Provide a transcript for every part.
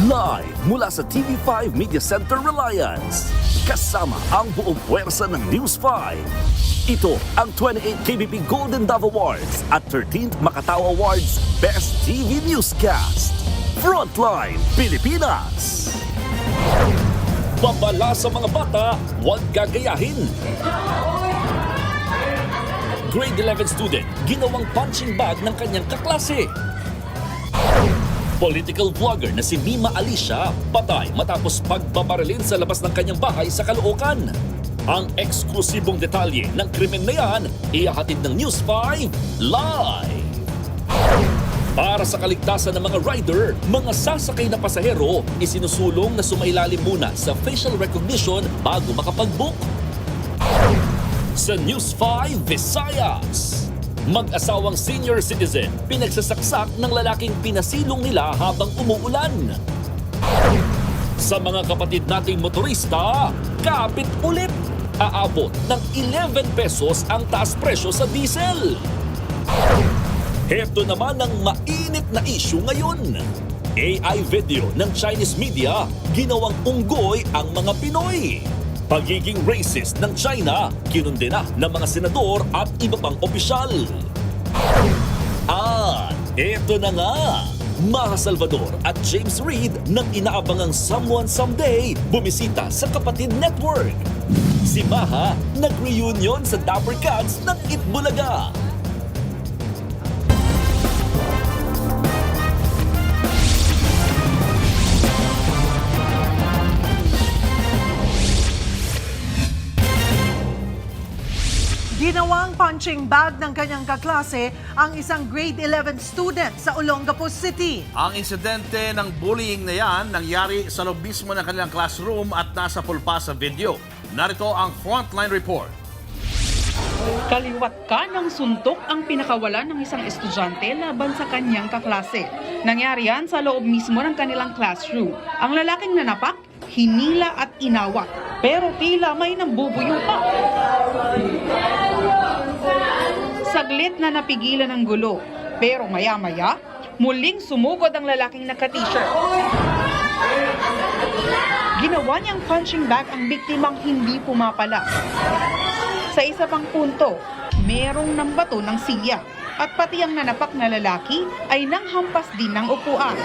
Live mula sa TV5 Media Center Reliance. Kasama ang buong puwersa ng News 5. Ito ang 28th KBP Golden Dove Awards at 13th Makatao Awards Best TV Newscast. Frontline Pilipinas. Babala sa mga bata, huwag gagayahin. Grade 11 student, ginawang punching bag ng kanyang kaklase. Political vlogger na si Mima Alicia, patay matapos pagbabarilin sa labas ng kanyang bahay sa Caloocan. Ang eksklusibong detalye ng krimen na yan, ihahatid ng News 5 live. Para sa kaligtasan ng mga rider, mga sasakay na pasahero, isinusulong na sumailalim muna sa facial recognition bago makapag-book. Sa News 5 Visayas, mag-asawang senior citizen pinagsasaksak ng lalaking pinasilong nila habang umuulan. Sa mga kapatid nating motorista, kapit ulit. Aabot ng 11 pesos ang taas presyo sa diesel. Heto naman ang mainit na issue ngayon. AI video ng Chinese media, ginawang unggoy ang mga Pinoy. Pagiging racist ng China, kinundena ng mga senador at iba pang opisyal. At eto na nga, Maha Salvador at James Reid ng inaabangang Someone Someday bumisita sa Kapatid Network. Si Maha nag-reunion sa Dapper Cats ng Itbulaga. Ginawang punching bag ng kanyang kaklase ang isang grade 11 student sa Olongapo City. Ang insidente ng bullying na yan nangyari sa loob mismo ng kanilang classroom at nasa pulpa sa video. Narito ang Frontline Report. Kaliwat ka ng suntok ang pinakawalan ng isang estudyante laban sa kanyang kaklase. Nangyari yan sa loob mismo ng kanilang classroom. Ang lalaking nanapak, hinila at inawat. Pero tila may nambubuyo pa. Saglit na napigilan ang gulo. Pero maya-maya, muling sumugod ang lalaking naka-t-shirt. Ginawa niyang punching bag ang biktimang hindi pumapala. Sa isa pang punto, merong nambato ng silya at pati ang nanapak na lalaki ay nanghampas din ng upuan.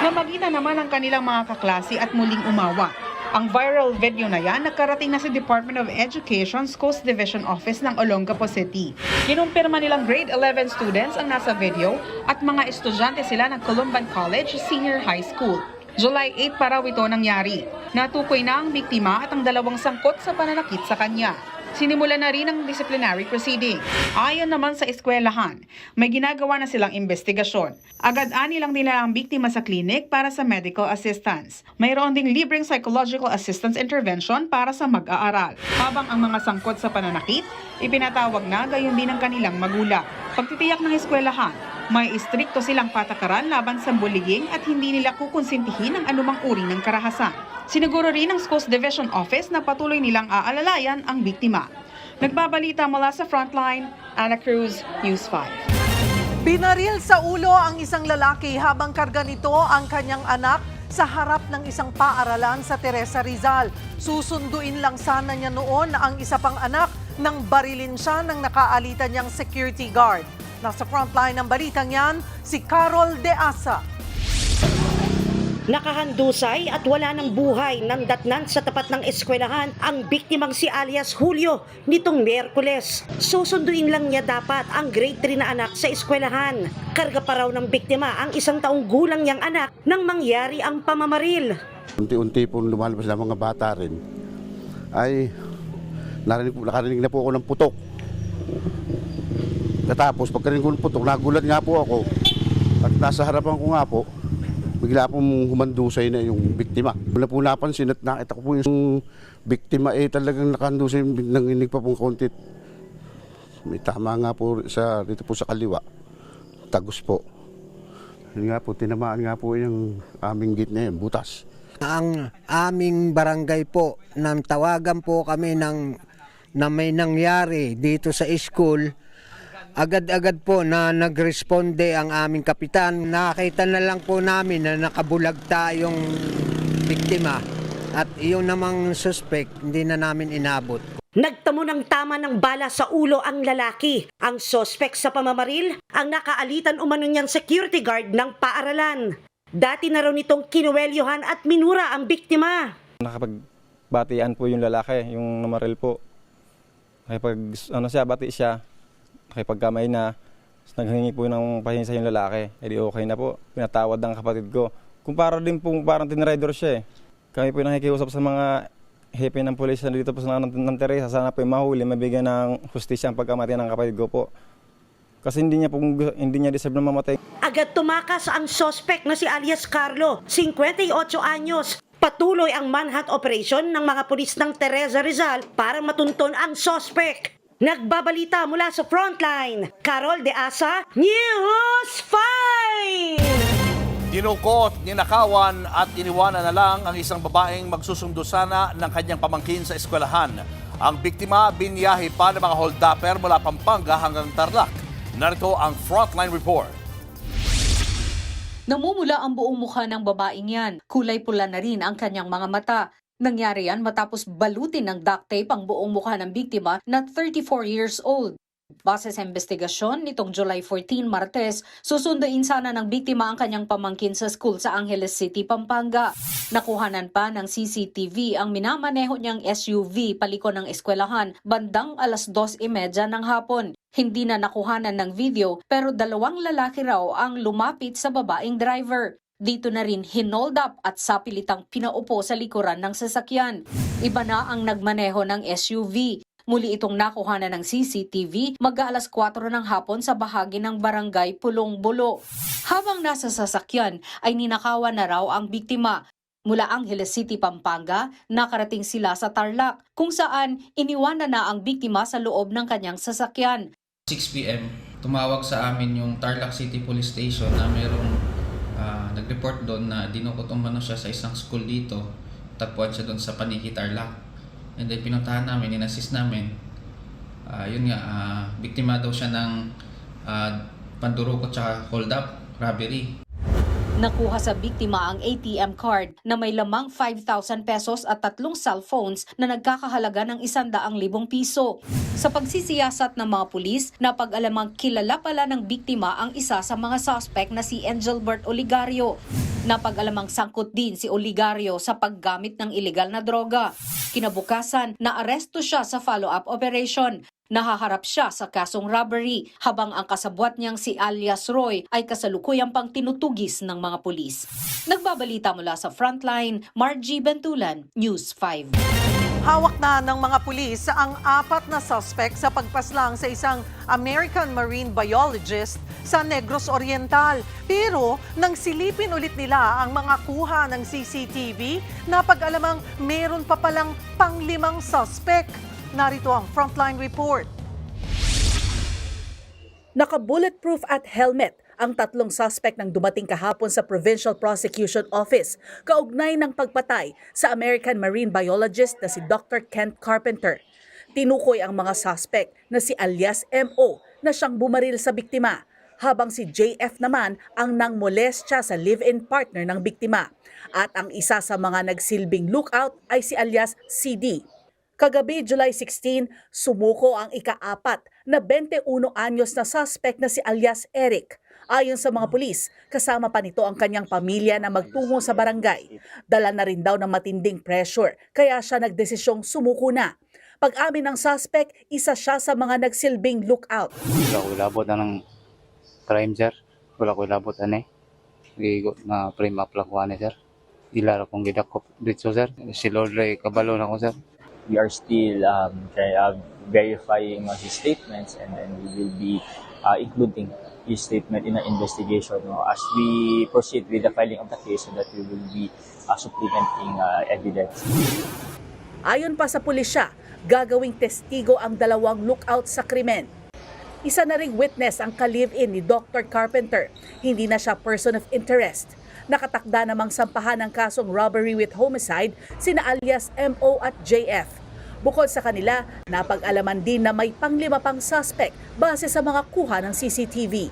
Namagitan naman ang kanilang mga kaklase at muling umawa. Ang viral video na yan nakarating na sa Department of Education's Coast Division Office ng Olongapo City. Kinumpirma nilang grade 11 students ang nasa video at mga estudyante sila ng Columban College Senior High School. July 8 pa raw ito nangyari. Natukoy na ang biktima at ang dalawang sangkot sa pananakit sa kanya. Sinimula na rin ang disciplinary proceeding. Ayon naman sa eskwelahan, may ginagawa na silang investigasyon. Agad-ani lang nila ang biktima sa clinic para sa medical assistance. Mayroon ding libreng psychological assistance intervention para sa mag-aaral. Habang ang mga sangkot sa pananakit, ipinatawag na gayon din ang kanilang magulang. Pagtitiyak ng eskwelahan, may istrikto silang patakaran laban sa bullying at hindi nila kukonsintihin ang anumang uri ng karahasan. Siniguro rin ng Coast Division Office na patuloy nilang aalalayan ang biktima. Nagbabalita mula sa Frontline, Ana Cruz, News 5. Binaril sa ulo ang isang lalaki habang karga nito ang kanyang anak sa harap ng isang paaralan sa Teresa Rizal. Susunduin lang sana niya noon ang isa pang anak nang barilin siya ng nakaalitan niyang security guard. Nasa frontline ng balitang yan, si Carol De Asa. Nakahandusay at wala ng buhay nang datnan sa tapat ng eskwelahan ang biktimang si alias Julio nitong Miyerkules. Susunduin lang niya dapat ang grade 3 na anak sa eskwelahan. Karga pa raw ng biktima ang 1 taong gulang niyang anak nang mangyari ang pamamaril. Unti-unti po lumalabas na mga bata rin ay nakarinig na po ako ng putok. Katapos pagkarinig ko ng putok, nagulat nga po ako at nasa harapan ko nga po, bigla pong humandusay na yung biktima. Wala po napansin at nakita ko po yung biktima talagang nakahandusay, nanginig pa pong konti. May tama nga po dito po sa kaliwa. Tagos po. Yun nga po, tinamaan nga po yung aming gate na yun, butas. Ang aming barangay po, nang tawagan po kami na may nangyari dito sa school, Agad-agad po na nagresponde ang aming kapitan. Nakita na lang po namin na nakabulag tayong biktima at iyon namang suspect hindi na namin inabot. Nagtamo ng tama ng bala sa ulo ang lalaki. Ang sospek sa pamamaril, ang nakaalitan umano niyang security guard ng paaralan. Dati na raw nitong kinuwelyohan at minura ang biktima. Nakapagbatian po yung lalaki, yung namaril po. Bati siya, nakipagkamay na, naghingi po ng pahinsa yung lalaki. Edi okay na po, pinatawad ng kapatid ko. Kumpara din po, parang tinrider siya eh. Kami po nakikiusap sa mga hepe ng pulis na dito po sa ng Teresa, sana po mahuli, mabigyan ng hustisya ang pagkamatay ng kapatid ko po. Kasi hindi niya deserve na mamatay. Agad tumakas ang sospek na si alias Carlo, 58 anyos. Patuloy ang manhunt operation ng mga pulis ng Teresa Rizal para matunton ang sospek. Nagbabalita mula sa frontline, Carol De Asa, News 5! Dinukot, ninakawan at iniwanan na lang ang isang babaeng magsusundo sana ng kanyang pamangkin sa eskwelahan. Ang biktima binyahe pa ng mga holdapper mula Pampanga hanggang Tarlac. Narito ang Frontline Report. Namumula ang buong mukha ng babaeng yan. Kulay pula na rin ang kanyang mga mata. Nangyari yan matapos balutin ng duct tape ang buong mukha ng biktima na 34 years old. Base sa investigasyon, nitong July 14, Martes, susunduin sana ng biktima ang kanyang pamangkin sa school sa Angeles City, Pampanga. Nakuhanan pa ng CCTV ang minamaneho niyang SUV paliko ng eskwelahan bandang 2:30 ng hapon. Hindi na nakuhanan ng video pero 2 lalaki raw ang lumapit sa babaeng driver. Dito na rin hinold up at sapilitang pinaupo sa likuran ng sasakyan. Iba na ang nagmaneho ng SUV. Muli itong nakuhanan ng CCTV mag-aalas 4 ng hapon sa bahagi ng barangay Pulong Bulo. Habang nasa sasakyan ay ninakawan na raw ang biktima. Mula Angeles City, Pampanga, nakarating sila sa Tarlac kung saan iniwanan na ang biktima sa loob ng kanyang sasakyan. 6 p.m. tumawag sa amin yung Tarlac City Police Station na mayroong nag-report doon na dinukot umano siya sa isang school dito. Tagpuan siya doon sa Paniki, Tarlac. And then pinuntahan namin, in-assist namin. Biktima daw siya ng pandurukot at hold up, robbery. Nakuha sa biktima ang ATM card na may lamang 5,000 pesos at 3 cellphones na nagkakahalaga ng 100,000 piso. Sa pagsisiyasat ng mga pulis, napag-alamang kilala pala ng biktima ang isa sa mga suspect na si Engelbert Oligario. Napag-alamang sangkot din si Oligario sa paggamit ng ilegal na droga. Kinabukasan, naaresto siya sa follow-up operation. Nahaharap siya sa kasong robbery habang ang kasabwat niyang si alias Roy ay kasalukuyang pang tinutugis ng mga pulis. Nagbabalita mula sa Frontline, Margie Bentulan, News 5. Hawak na ng mga pulis ang 4 na suspect sa pagpaslang sa isang American marine biologist sa Negros Oriental. Pero nang silipin ulit nila ang mga kuha ng CCTV, napag-alamang meron pa palang pang-5 suspect. Narito ang Frontline Report. Naka-bulletproof at helmet ang 3 suspect ng dumating kahapon sa Provincial Prosecution Office kaugnay ng pagpatay sa American marine biologist na si Dr. Kent Carpenter. Tinukoy ang mga suspect na si alias M.O. na siyang bumaril sa biktima, habang si JF naman ang nangmolestya sa live-in partner ng biktima. At ang isa sa mga nagsilbing lookout ay si alias CD. Kagabi, July 16, sumuko ang ika-4 na 21 anyos na suspect na si alias Eric. Ayon sa mga pulis, kasama pa nito ang kanyang pamilya na magtungo sa barangay. Dala na rin daw ng matinding pressure, kaya siya nagdesisyong sumuko na. Pag-amin ng suspect, isa siya sa mga nagsilbing lookout. Wala ko ilabot na ng crime, sir. Wala ko ilabot na na frame up lang ko, sir. Ilara kong gidakop dito, sir. Si Lord Ray, kabalo na ko, sir. We are still verifying his statements, and then we will be including his statement in our investigation as we proceed with the filing of the case, so that we will be supplementing evidence. Ayon pa sa pulisya, gagawing testigo ang 2 lookout sa krimen. Isa na ring witness ang ka-live-in ni Dr. Carpenter. Hindi na siya person of interest. Nakatakda namang sampahan ng kasong robbery with homicide sina alias M.O. at JF. Bukod sa kanila, napag-alaman din na may pang-5 pang suspect base sa mga kuha ng CCTV.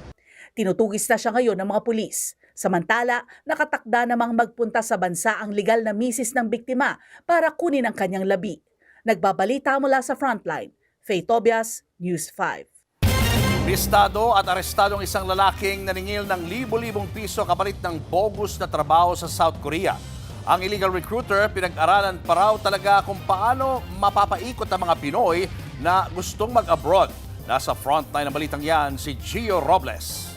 Tinutugis na siya ngayon ng mga pulis. Samantala, nakatakda namang magpunta sa bansa ang legal na misis ng biktima para kunin ang kanyang labi. Nagbabalita mula sa Frontline, Faye Tobias, News 5. Bistado at arestado ang isang lalaking naningil ng libo-libong piso kapalit ng bogus na trabaho sa South Korea. Ang illegal recruiter, pinag-aralan pa raw talaga kung paano mapapaikot ang mga Pinoy na gustong mag-abroad. Nasa frontline ng balitang yan si Gio Robles.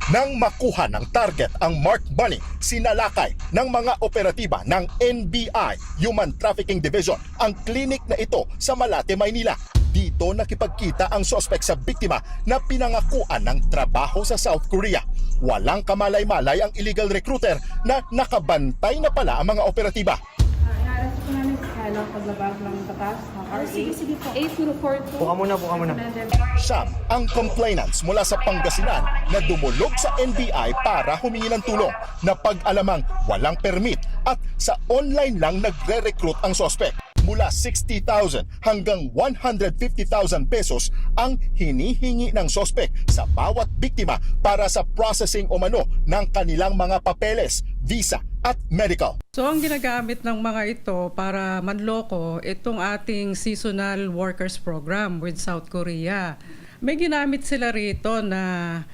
Nang makuha ng target ang marked money, sinalakay ng mga operatiba ng NBI Human Trafficking Division ang klinik na ito sa Malate, Maynila. Dito nakipagkita ang suspect sa biktima na pinangakuan ng trabaho sa South Korea. Walang kamalay-malay ang illegal recruiter na nakabantay na pala ang mga operatiba. Naaras ko namin sa kailang paglabas ng batas. Sige po. 804 po. Buka muna. Siyam ang complainants mula sa Pangasinan na dumulog sa NBI para humingi ng tulong na pag-alamang walang permit at sa online lang nagre-recruit ang suspect. Mula 60,000 hanggang 150,000 pesos ang hinihingi ng suspect sa bawat biktima para sa processing umano ng kanilang mga papeles, visa at medical. So ang ginagamit ng mga ito para manloko itong ating seasonal workers program with South Korea. May ginamit sila rito na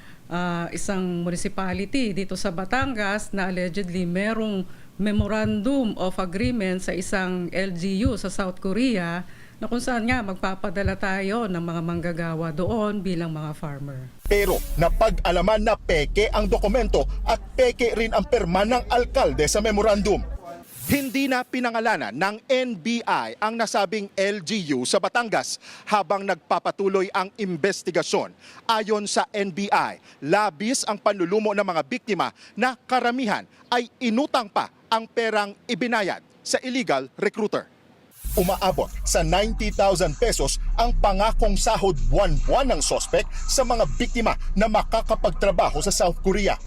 isang municipality dito sa Batangas na allegedly merong memorandum of agreement sa isang LGU sa South Korea na kung saan nga magpapadala tayo ng mga manggagawa doon bilang mga farmer. Pero napag-alaman na peke ang dokumento at peke rin ang perma ng alkalde sa memorandum. Hindi na pinangalanan ng NBI ang nasabing LGU sa Batangas habang nagpapatuloy ang investigasyon. Ayon sa NBI, labis ang panlulumo ng mga biktima na karamihan ay inutang pa ang perang ibinayad sa illegal recruiter. Umaabot sa 90,000 pesos ang pangakong sahod buwan-buwan ng suspect sa mga biktima na makakapagtrabaho sa South Korea.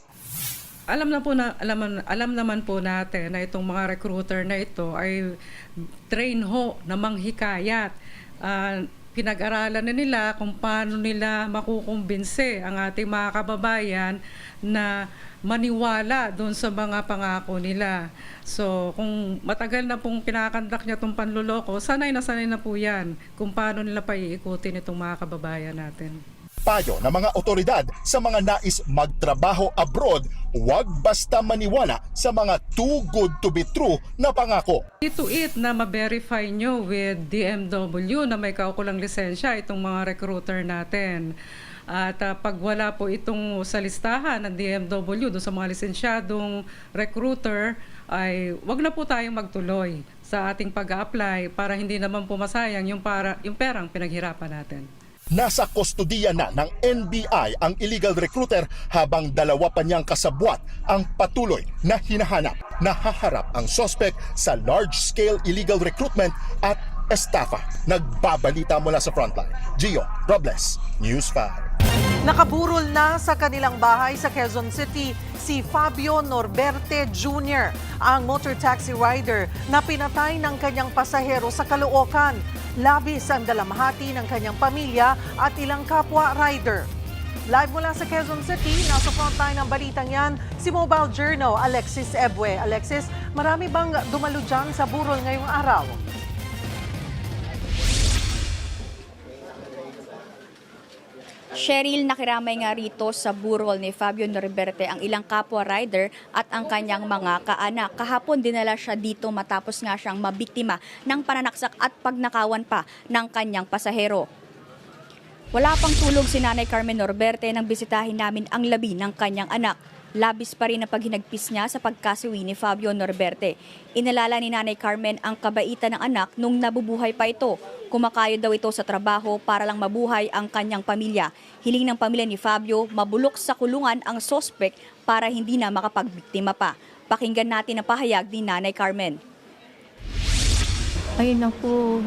Alam naman po natin na itong mga recruiter na ito ay train ho na manghikayat. Pinag-aralan na nila kung paano nila makukumbinse ang ating mga kababayan na maniwala doon sa mga pangako nila. So kung matagal na pong kinakandak niya itong panluloko, sanay na po yan kung paano nila paiikutin itong mga kababayan natin. Payo ng mga otoridad sa mga nais magtrabaho abroad, huwag basta maniwala sa mga too good to be true na pangako. Ituit na ma-verify nyo with DMW na may kaukulang lisensya itong mga recruiter natin. At pag wala po itong sa listahan ng DMW doon sa mga lisensyadong recruiter, ay wag na po tayong magtuloy sa ating pag-a-apply para hindi naman po masayang yung perang pinaghirapan natin. Nasa kustodiya na ng NBI ang illegal recruiter habang 2 pa niyang kasabwat ang patuloy na hinahanap. Nahaharap ang suspect sa large-scale illegal recruitment at estafa. Nagbabalita mula sa Frontline, Gio Robles, News 5. Nakaburol na sa kanilang bahay sa Quezon City si Fabio Norberte Jr., ang motor taxi rider na pinatay ng kanyang pasahero sa Caloocan. Labis ang dalamhati ng kanyang pamilya at ilang kapwa rider. Live mula sa Quezon City, nasa frontline ng balitang yan, si Mobile Journal Alexis Ebwe. Alexis, marami bang dumalo dyan sa burol ngayong araw? Cheryl, nakiramay nga rito sa burol ni Fabio Norberte ang ilang kapwa rider at ang kanyang mga kaanak. Kahapon dinala siya dito matapos nga siyang mabiktima ng pananaksak at pagnakawan pa ng kanyang pasahero. Wala pang tulog si Nanay Carmen Norberte nang bisitahin namin ang labi ng kanyang anak. Labis pa rin ang paghinagpis niya sa pagkasuwi ni Fabio Norberte. Inalala ni Nanay Carmen ang kabaitan ng anak nung nabubuhay pa ito. Kumakayod daw ito sa trabaho para lang mabuhay ang kanyang pamilya. Hiling ng pamilya ni Fabio, mabulok sa kulungan ang sospek para hindi na makapagbiktima pa. Pakinggan natin ang pahayag ni Nanay Carmen. Ay naku,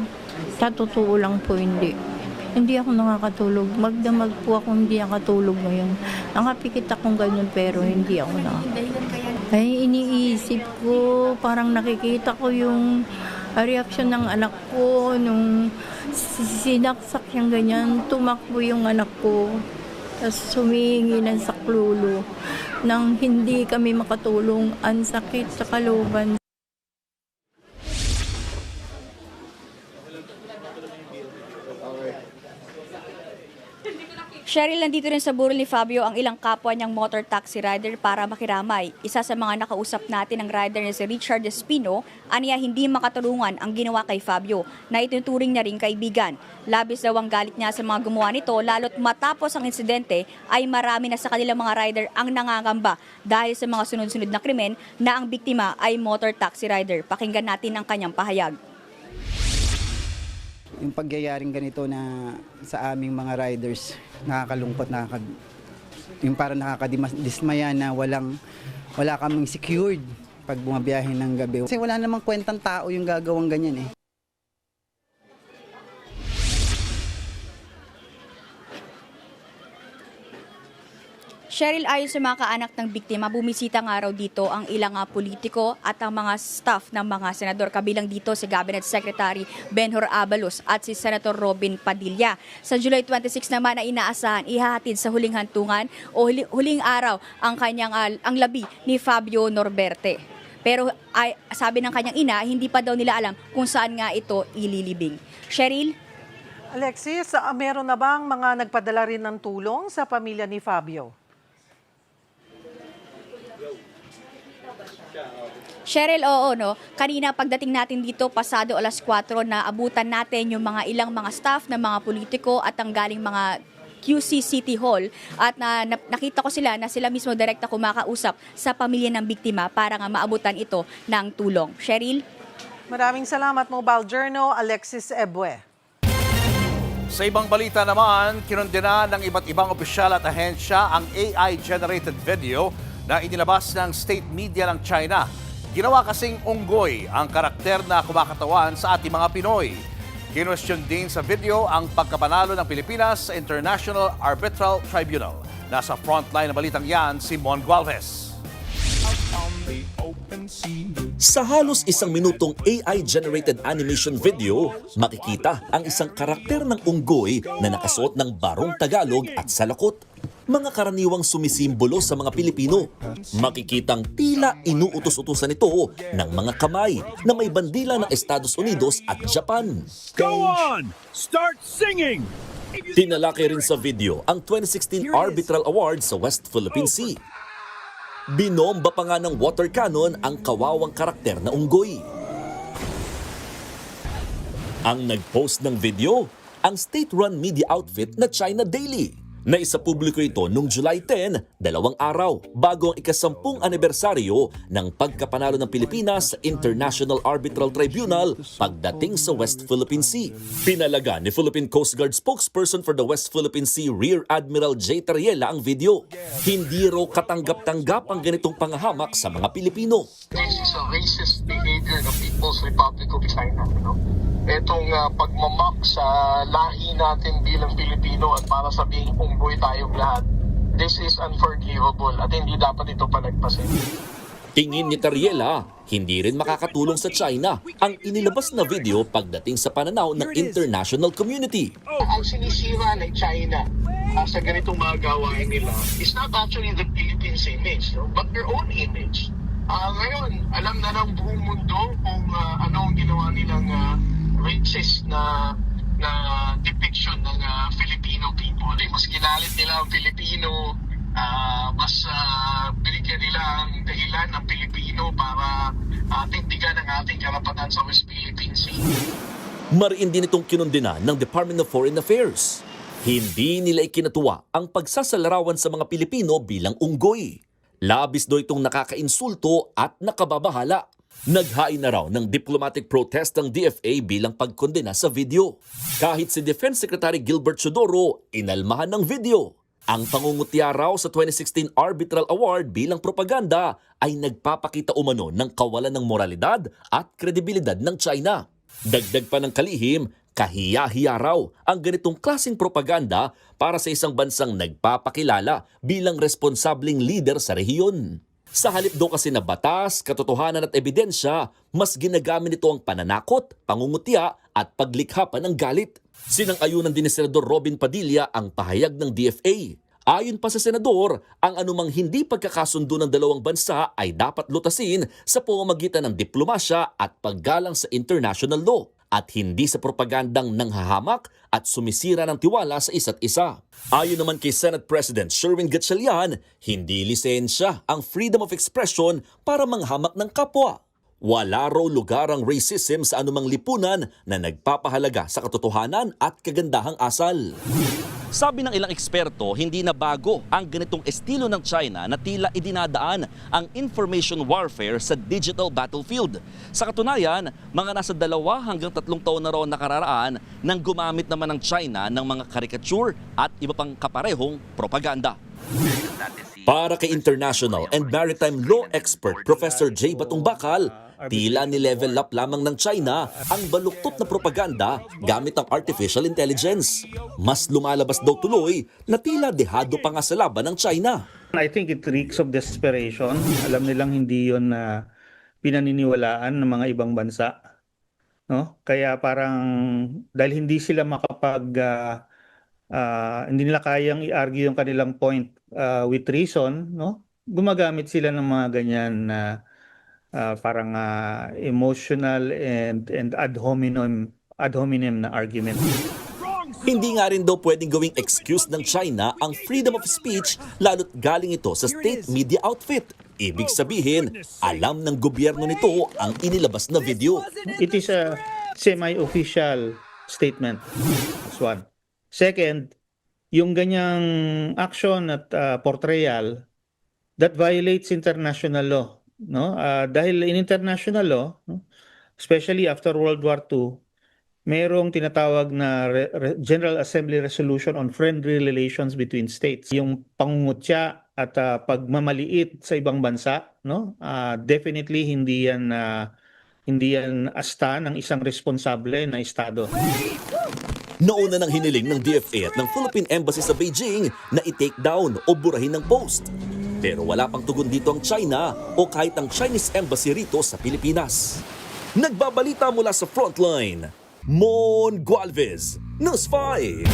sa totoo lang po hindi. Hindi ako nakakatulog. Magdamag po ako hindi nakatulog ngayon. Nakapikit akong ganyan pero hindi ako nakakatulog. Ay, iniisip ko, parang nakikita ko yung reaksyon ng anak ko nung sinaksak siyang ganyan, tumakbo yung anak ko. Tapos humihingi ng saklolo nang hindi kami makatulong, ang sakit sa kalooban. Cheryl, nandito rin sa burol ni Fabio ang ilang kapwa niyang motor taxi rider para makiramay. Isa sa mga nakausap natin ng rider na si Richard Espino, aniya hindi makatulungan ang ginawa kay Fabio na ituturing niya ring kaibigan. Labis daw ang galit niya sa mga gumawa nito, lalo't matapos ang insidente ay marami na sa kanilang mga rider ang nangangamba dahil sa mga sunod-sunod na krimen na ang biktima ay motor taxi rider. Pakinggan natin ang kanyang pahayag. Yung pagyayaring ganito na sa aming mga riders, nakakalungkot, yung parang nakakadismaya na wala kaming secured pag bumabiyahe ng gabi. Kasi wala namang kwentang tao yung gagawang ganyan eh. Cheryl, ayon sa mga kaanak ng biktima, bumisita nga raw dito ang ilang politiko at ang mga staff ng mga senador. Kabilang dito si Cabinet Secretary Benhur Abalos at si Senator Robin Padilla. Sa July 26 naman ay inaasahan ihahatid sa huling hantungan o huling araw ang ang labi ni Fabio Norberte. Pero sabi ng kanyang ina, hindi pa daw nila alam kung saan nga ito ililibing. Cheryl? Alexis, meron na bang mga nagpadala rin ng tulong sa pamilya ni Fabio? Cheryl, oo, no? Kanina pagdating natin dito, pasado alas 4, na abutan natin yung mga ilang mga staff ng mga politiko at ang galing mga QC City Hall at nakita ko na sila mismo direkta kumakausap sa pamilya ng biktima para nga maabutan ito ng tulong. Cheryl? Maraming salamat, Mobile Journal, Alexis Ebue. Sa ibang balita naman, kinondena ng iba't ibang opisyal at ahensya ang AI-generated video na inilabas ng state media ng China. Ginawa kasing unggoy ang karakter na kumakatawan sa ating mga Pinoy. Kinwestiyon din sa video ang pagkapanalo ng Pilipinas sa International Arbitral Tribunal. Nasa frontline na balitang yan si Mon Gualvez. Sa halos 1 minutong AI-generated animation video, makikita ang isang karakter ng unggoy na nakasuot ng barong Tagalog at salakot. Mga karaniwang sumisimbolo sa mga Pilipino. Makikitang tila inuutos-utusan ito ng mga kamay na may bandila ng Estados Unidos at Japan. Go on! Start singing! Tinalaki rin sa video ang 2016 Arbitral Award sa West Philippine Sea. Binomba pa nga ng water cannon ang kawawang karakter na unggoy. Ang nag-post ng video, ang state-run media outfit na China Daily. Naisapubliko ito noong July 10, 2 araw, bago ang ika-10 anibersaryo ng pagkapanalo ng Pilipinas sa International Arbitral Tribunal pagdating sa West Philippine Sea. Pinalaga ni Philippine Coast Guard spokesperson for the West Philippine Sea, Rear Admiral J. Tariela ang video. Hindi raw katanggap-tanggap ang ganitong pangahamak sa mga Pilipino. This is a racist behavior ng People's Republic of China, Itong pagmamak sa lahi natin bilang Pilipino at para sabihin unggoy tayong lahat, this is unforgivable at hindi dapat ito palagpasin. Tingin ni Tariela, hindi rin makakatulong sa China ang inilabas na video pagdating sa pananaw ng international community. Ang sinisira ng China sa ganitong mga gawain nila is not actually the Philippines image, but their own image. Ngayon, alam na ng buong mundo kung ano ang ginawa nilang racist na depiction ng Filipino people. Mas ginalit nila ang Pilipino, mas binigyan nila ang dahilan ng Pilipino para tindigan ang ating karapatan sa West Philippine Sea. Mariin din itong kinundina ng Department of Foreign Affairs. Hindi nila ikinatuwa ang pagsasalarawan sa mga Pilipino bilang unggoy. Labis do itong nakakainsulto at nakababahala. Naghain na raw ng diplomatic protest ang DFA bilang pagkondena sa video. Kahit si Defense Secretary Gilbert Chodoro, inalmahan ng video. Ang pangungutya raw sa 2016 Arbitral Award bilang propaganda ay nagpapakita umano ng kawalan ng moralidad at kredibilidad ng China. Dagdag pa ng kalihim, kahiya-hiya raw ang ganitong klaseng propaganda para sa isang bansang nagpapakilala bilang responsableng leader sa rehiyon. Sa halip daw kasi na batas, katotohanan at ebidensya, mas ginagamit nito ang pananakot, pangungutya at paglikha pa ng galit. Sinang-ayunan din ni Senador Robin Padilla ang pahayag ng DFA. Ayon pa sa senador, ang anumang hindi pagkakasundo ng dalawang bansa ay dapat lutasin sa pamamagitan ng diplomasya at paggalang sa international law at hindi sa propagandang nanghahamak at sumisira ng tiwala sa isa't isa. Ayon naman kay Senate President Sherwin Gatchalian, hindi lisensya ang freedom of expression para manghamak ng kapwa. Wala raw lugar ang racism sa anumang lipunan na nagpapahalaga sa katotohanan at kagandahang asal. Sabi ng ilang eksperto, hindi na bago ang ganitong estilo ng China na tila idinadaan ang information warfare sa digital battlefield. Sa katunayan, mga nasa 2 hanggang 3 taon na raw nakararaan nang gumamit naman ng China ng mga caricature at iba pang kaparehong propaganda. Para kay international and maritime law expert Professor J. Batong Bakal, tila ni-level up lamang ng China ang baluktot na propaganda gamit ang artificial intelligence. Mas lumalabas daw tuloy na tila dehado pa nga sa laban ng China. I think it reeks of desperation. Alam nilang hindi yon na pinaniniwalaan ng mga ibang bansa. No? Kaya parang dahil hindi sila hindi nila kayang i-argue yung kanilang point with reason, no? Gumagamit sila ng mga ganyan na parang emotional and ad hominem na argument. Hindi nga rin daw pwedeng gawing excuse ng China ang freedom of speech lalo't galing ito sa state media outfit. Ibig sabihin, alam ng gobyerno nito ang inilabas na video. It is a semi-official statement. That's one. Second, yung ganyang action at portrayal that violates international law. No? Dahil in international law, especially after World War II, mayroong tinatawag na General Assembly Resolution on Friendly Relations between States. Yung pangungutya at pagmamaliit sa ibang bansa, no? Definitely hindi yan asta ng isang responsable na estado. Nauna nang hiniling ng DFA at ng Philippine Embassy sa Beijing na i-take down o burahin ng post. Pero wala pang tugon dito ang China o kahit ang Chinese Embassy rito sa Pilipinas. Nagbabalita mula sa Frontline, Mon Gualvez, News 5.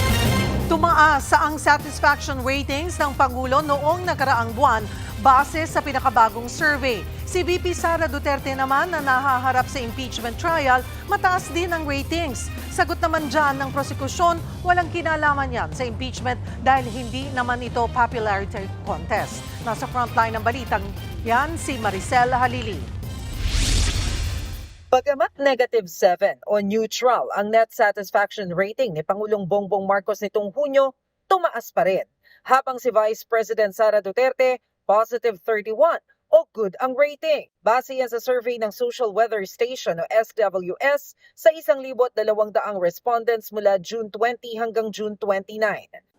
Tumaas ang satisfaction ratings ng Pangulo noong nakaraang buwan base sa pinakabagong survey. Si VP Sara Duterte naman na nahaharap sa impeachment trial, mataas din ang ratings. Sagot naman dyan ng prosekusyon, walang kinalaman yan sa impeachment dahil hindi naman ito popularity contest. Nasa frontline ng balitang yan si Maricel Halili. Bagamat -7 o neutral ang net satisfaction rating ni Pangulong Bongbong Marcos nitong Hunyo, tumaas pa rin. Habang si Vice President Sara Duterte, +31 o good ang rating. Base yan sa survey ng Social Weather Station o SWS sa 1,200 respondents mula June 20 hanggang June 29.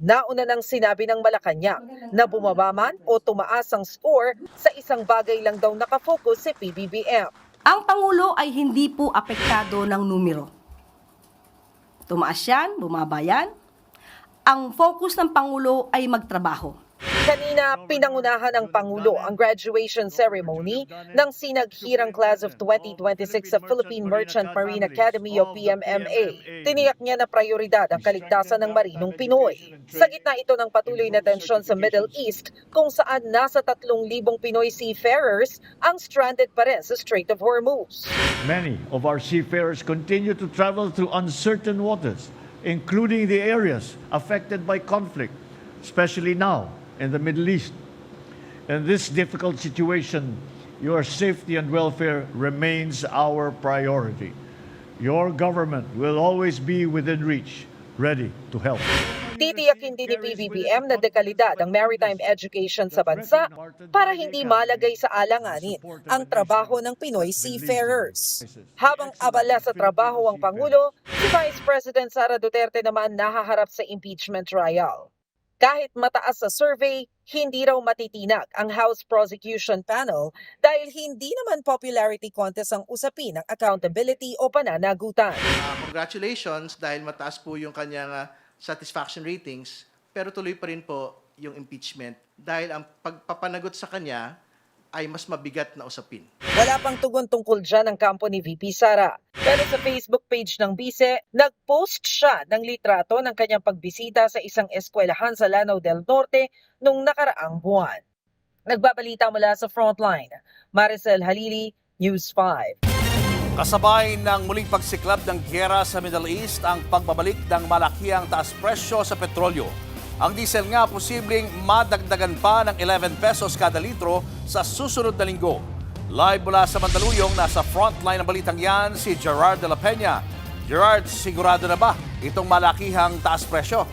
Nauna nang sinabi ng Malacanang na bumaba man o tumaas ang score sa isang bagay lang daw nakafocus si PBBM. Ang Pangulo ay hindi po apektado ng numero. Tumaas yan, bumaba yan. Ang focus ng Pangulo ay magtrabaho. Kanina, pinangunahan ng Pangulo ang graduation ceremony ng sinaghirang class of 2026 sa Philippine Merchant Marine Academy o PMMA. Tiniyak niya na prioridad ang kaligtasan ng marinong Pinoy. Sa gitna ito ng patuloy na tensyon sa Middle East kung saan nasa 3,000 Pinoy seafarers ang stranded pa rin sa Strait of Hormuz. Many of our seafarers continue to travel through uncertain waters, including the areas affected by conflict, especially now in the Middle East. In this difficult situation, your safety and welfare remains our priority. Your government will always be within reach, ready to help. Titiyakin din ni PBBM na dekalidad ang maritime education sa bansa para hindi malagay sa alanganin ang trabaho ng Pinoy seafarers. Habang abala sa trabaho ang Pangulo, si Vice President Sara Duterte naman nahaharap sa impeachment trial. Kahit mataas sa survey, hindi raw matitinag ang House Prosecution Panel dahil hindi naman popularity contest ang usapin ng accountability o pananagutan. Congratulations dahil mataas po yung kanyang satisfaction ratings, pero tuloy pa rin po yung impeachment dahil ang pagpapanagot sa kanya ay mas mabigat na usapin. Wala pang tugon tungkol dyan ang kampo ni VP Sara. Pero sa Facebook page ng Bise, nag-post siya ng litrato ng kanyang pagbisita sa isang eskwelahan sa Lanao del Norte nung nakaraang buwan. Nagbabalita mula sa Frontline, Maricel Halili, News 5. Kasabay ng muling pagsiklab ng giyera sa Middle East ang pagbabalik ng malakihang taas presyo sa petrolyo. Ang diesel nga posibleng madagdagan pa ng 11 pesos kada litro sa susunod na linggo. Live mula sa Mandaluyong, nasa frontline ng balitang yan si Gerard de la Peña. Gerard, sigurado na ba itong malakihang taas presyo?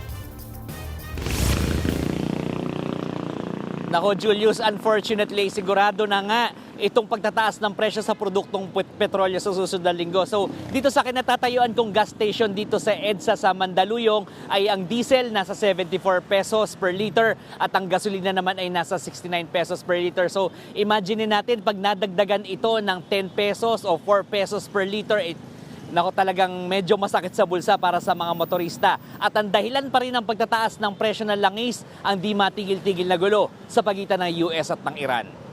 Nako Julius, unfortunately, sigurado na nga itong pagtataas ng presyo sa produktong petrolyo sa susunod na linggo. So dito sa kinatatayuan kong gas station dito sa EDSA sa Mandaluyong ay ang diesel nasa 74 pesos per liter at ang gasolina naman ay nasa 69 pesos per liter. So imagine natin pag nadagdagan ito ng 10 pesos o 4 pesos per liter, nako talagang medyo masakit sa bulsa para sa mga motorista. At ang dahilan pa rin ng pagtataas ng presyo ng langis ang di matigil-tigil na gulo sa pagitan ng US at ng Iran.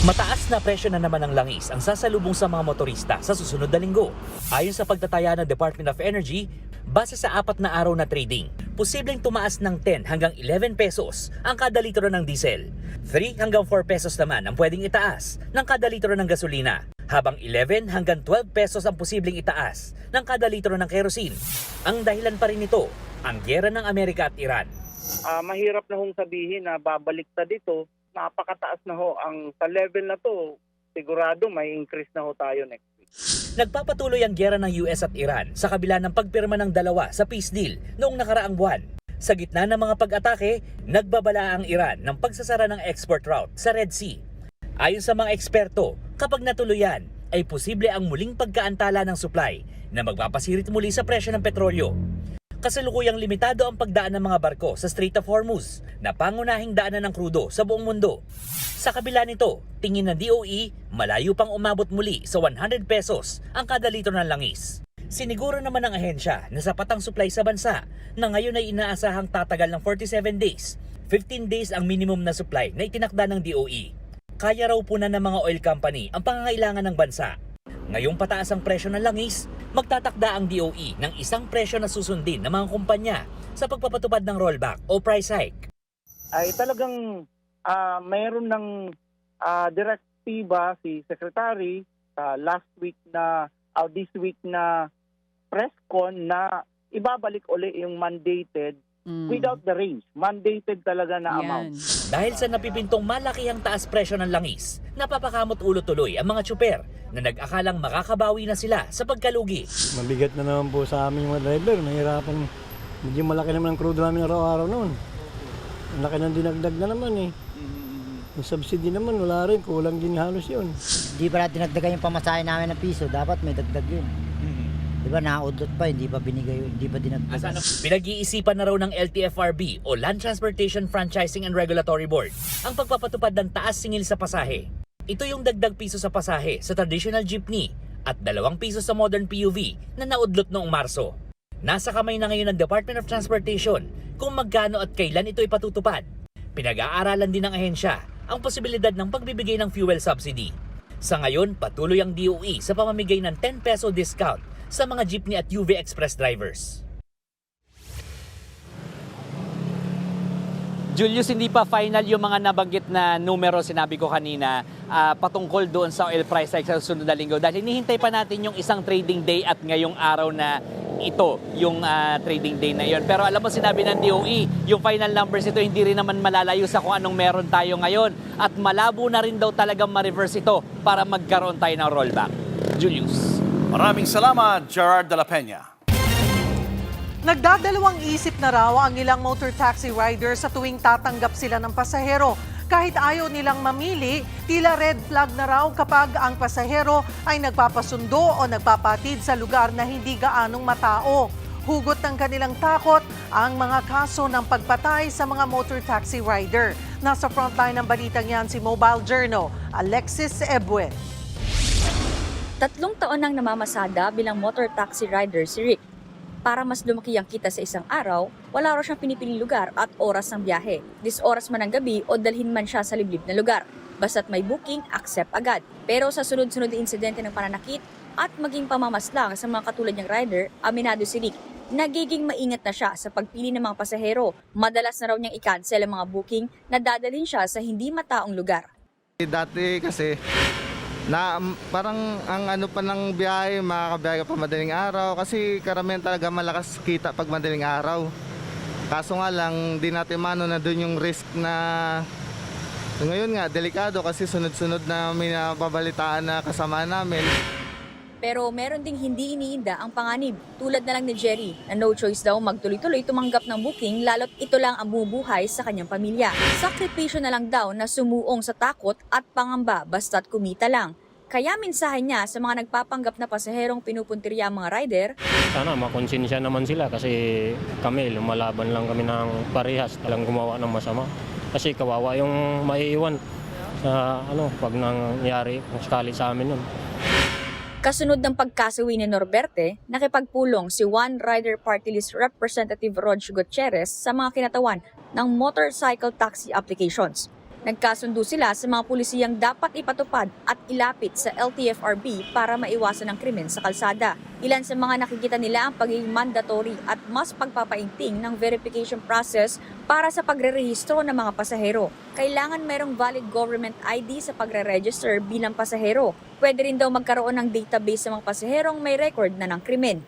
Mataas na presyo na naman ng langis ang sasalubong sa mga motorista sa susunod na linggo. Ayon sa pagtataya ng Department of Energy, base sa 4 na araw na trading, posibleng tumaas ng 10 hanggang 11 pesos ang kada litro ng diesel. 3 hanggang 4 pesos naman ang pwedeng itaas ng kada litro ng gasolina, habang 11 hanggang 12 pesos ang posibleng itaas ng kada litro ng kerosene. Ang dahilan pa rin nito, ang giyera ng Amerika at Iran. Mahirap na hong sabihin na babaliktad dito. Napakataas na ho. Ang sa level na to, sigurado may increase na ho tayo next week. Nagpapatuloy ang giyera ng US at Iran sa kabila ng pagpirma ng dalawa sa peace deal noong nakaraang buwan. Sa gitna ng mga pag-atake, nagbabala ang Iran ng pagsasara ng export route sa Red Sea. Ayon sa mga eksperto, kapag natuluyan, ay posible ang muling pagkaantala ng supply na magpapasirit muli sa presyo ng petrolyo. Kasalukuyang limitado ang pagdaan ng mga barko sa Strait of Hormuz na pangunahing daanan ng krudo sa buong mundo. Sa kabila nito, tingin ng DOE, malayo pang umabot muli sa 100 pesos ang kada litro ng langis. Siniguro naman ng ahensya na sapat ang supply sa bansa na ngayon ay inaasahang tatagal ng 47 days. 15 days ang minimum na supply na itinakda ng DOE. Kaya raw punan ng mga oil company ang pangangailangan ng bansa. Ngayong pataas ang presyo ng langis, magtatakda ang DOE ng isang presyo na susundin ng mga kumpanya sa pagpapatupad ng rollback o price hike. Ay talagang mayroon ng direktiba si Secretary last week na this week na press con na ibabalik uli yung mandated without the range. Mandated talaga na amount. Dahil sa napipintong malakihang taas presyo ng langis, napapakamot ulo tuloy ang mga tsuper na nag-akalang makakabawi na sila sa pagkalugi. Mabigat na naman po sa amin mga driver. Mahirapan. Medyo malaki naman ang crudo namin araw-araw noon. Ang laki ng dinagdag na naman eh. Yung subsidy naman wala rin. Kulang din halos yun. Di pa natin dinagdagan yung pamasahe namin ng piso. Dapat may dagdag yun. Di ba nakaudlot pa, hindi pa binigay yun, hindi pa dinagdagan. Pinag-iisipan na raw ng LTFRB o Land Transportation Franchising and Regulatory Board ang pagpapatupad ng taas singil sa pasahe. Ito yung dagdag piso sa pasahe sa traditional jeepney at 2 piso sa modern PUV na naudlot noong Marso. Nasa kamay na ngayon ng Department of Transportation kung magkano at kailan ito ipatutupad. Pinag-aaralan din ng ahensya ang posibilidad ng pagbibigay ng fuel subsidy. Sa ngayon, patuloy ang DOE sa pamamigay ng 10 peso discount sa mga jeepney at UV Express drivers. Julius, hindi pa final yung mga nabanggit na numero sinabi ko kanina patungkol doon sa oil price hike sa susunod na linggo. Dahil hinihintay pa natin yung isang trading day at ngayong araw na ito, yung trading day na yon. Pero alam mo, sinabi ng DOE, yung final numbers ito hindi rin naman malalayo sa kung anong meron tayo ngayon. At malabo na rin daw talagang ma-reverse ito para magkaroon tayo ng rollback. Julius. Maraming salamat, Gerard de la Peña. Nagdadalawang isip na raw ang ilang motor taxi riders sa tuwing tatanggap sila ng pasahero. Kahit ayaw nilang mamili, tila red flag na raw kapag ang pasahero ay nagpapasundo o nagpapatid sa lugar na hindi gaanong matao. Hugot ng kanilang takot ang mga kaso ng pagpatay sa mga motor taxi rider. Nasa frontline ng balitang yan si Mobile Journal, Alexis Ebuen. 3 taon nang namamasada bilang motor taxi rider si Rick. Para mas lumaki ang kita sa isang araw, wala raw siyang pinipiling lugar at oras ng biyahe. Oras man ng gabi o dalhin man siya sa liblib na lugar. Basta't may booking, accept agad. Pero sa sunod-sunod na insidente ng pananakit at maging pamamaslang sa mga katulad niyang rider, aminado si Rick, nagiging maingat na siya sa pagpili ng mga pasahero. Madalas na raw niyang i-cancel ang mga booking na dadalhin siya sa hindi mataong lugar. Dati kasi parang ang ano pa ng biyahe, makakabiyahe ka pa madaling araw kasi karamihan talaga malakas kita pag madaling araw. Kaso nga lang, di natin mano na doon yung risk na ngayon nga, delikado kasi sunod-sunod na may nababalitaan na kasama namin. Pero meron ding hindi iniinda ang panganib. Tulad na lang ni Jerry na no choice daw magtuloy-tuloy tumanggap ng booking lalo't ito lang ang bumubuhay sa kanyang pamilya. Sakripisyo na lang daw na sumuong sa takot at pangamba basta't kumita lang. Kaya mensahe niya sa mga nagpapanggap na pasaherong pinupuntirya ang mga rider, sana makonsensya naman sila kasi kami lumalaban lang kami ng parehas, talang gumawa ng masama. Kasi kawawa yung maiiwan sa pag nangyari kung sakali sa amin yun. Kasunod ng pagkasawi ni Norberte, nakipagpulong si One Rider Party List Representative Rog Gutierrez sa mga kinatawan ng motorcycle taxi applications. Nagkasundo sila sa mga pulisiyang dapat ipatupad at ilapit sa LTFRB para maiwasan ang krimen sa kalsada. Ilan sa mga nakikita nila ang pagiging mandatory at mas pagpapainting ng verification process para sa pagre-rehistro ng mga pasahero. Kailangan merong valid government ID sa pagre-register bilang pasahero. Pwede rin daw magkaroon ng database sa mga pasaherong may record na ng krimen.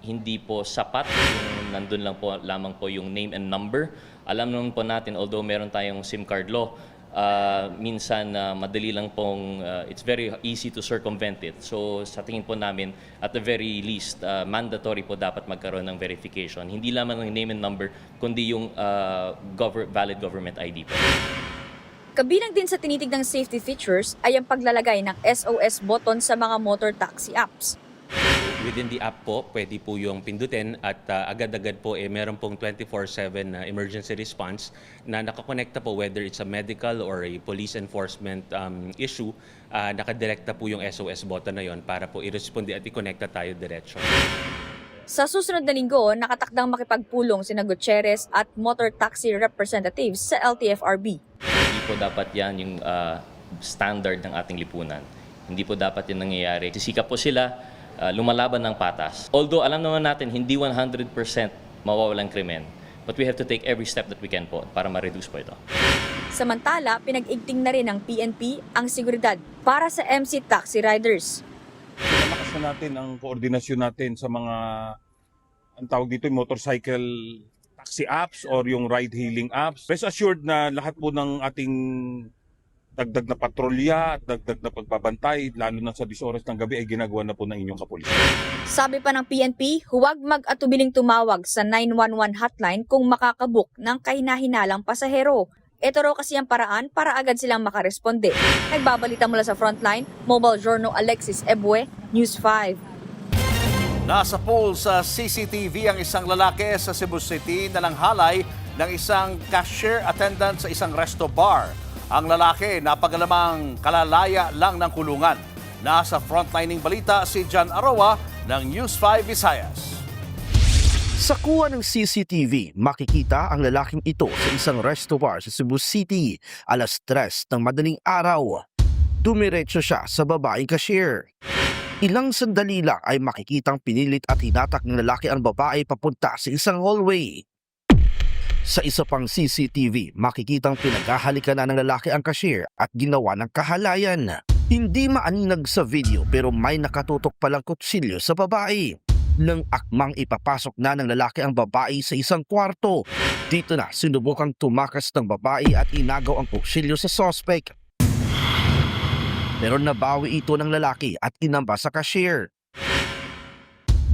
Hindi po sapat yung nandun lang po lamang po yung name and number. Alam naman po natin, although meron tayong SIM card law, minsan madali lang pong, it's very easy to circumvent it. So sa tingin po namin, at the very least, mandatory po dapat magkaroon ng verification. Hindi lamang ng name and number, kundi yung valid government ID po. Kabilang din sa tinitignang safety features ay ang paglalagay ng SOS button sa mga motor taxi apps. Within the app po, pwede po yung pindutin at agad-agad po meron pong 24/7 emergency response na nakakonekta po whether it's a medical or a police enforcement issue, nakadirekta po yung SOS button na yon para po i-responde at i-connecta tayo diretso. Sa susunod na linggo, nakatakdang makipagpulong sina Gutierrez at motor taxi representatives sa LTFRB. Hindi po dapat yan yung standard ng ating lipunan. Hindi po dapat yung nangyayari. Sisikap po sila lumalaban ng patas. Although alam naman natin hindi 100% mawawalang krimen, but we have to take every step that we can po para ma-reduce po ito. Samantala, pinag-igting na rin ng PNP ang seguridad para sa MC taxi riders. Pinalakas na natin ang koordinasyon natin sa mga, ang tawag dito, yung motorcycle taxi apps or yung ride-hailing apps. Rest assured na lahat po ng ating dagdag na patrolya at dagdag na pagbabantay, lalo na sa 10 oras ng gabi, ay ginagawa na po ng inyong kapulisan. Sabi pa ng PNP, huwag mag-atubiling tumawag sa 911 hotline kung makakabook ng kahina-hinalang pasahero. Ito raw kasi ang paraan para agad silang makaresponde. Nagbabalita mula sa Frontline, Mobile Journal Alexis Ebue, News 5. Nasa poll sa CCTV ang isang lalaki sa Cebu City na nanghalay ng isang cashier attendant sa isang resto bar. Ang lalaki napagalamang kalalaya lang ng kulungan. Nasa frontlining balita si John Arawa ng News 5 Visayas. Sa kuha ng CCTV, makikita ang lalaking ito sa isang resto bar sa Cebu City, alas 3 ng madaling araw. Dumiretso siya sa babaeng cashier. Ilang sandali lang ay makikitang pinilit at hinatak ng lalaki ang babae papunta sa isang hallway. Sa isa pang CCTV, makikitang pinaghahalikan na ng lalaki ang cashier at ginawa ng kahalayan. Hindi maaninag sa video pero may nakatutok palang kutsilyo sa babae. Nang akmang ipapasok na ng lalaki ang babae sa isang kwarto, dito na sinubukang tumakas ng babae at inagaw ang kutsilyo sa suspect. Pero nabawi ito ng lalaki at inamba sa cashier.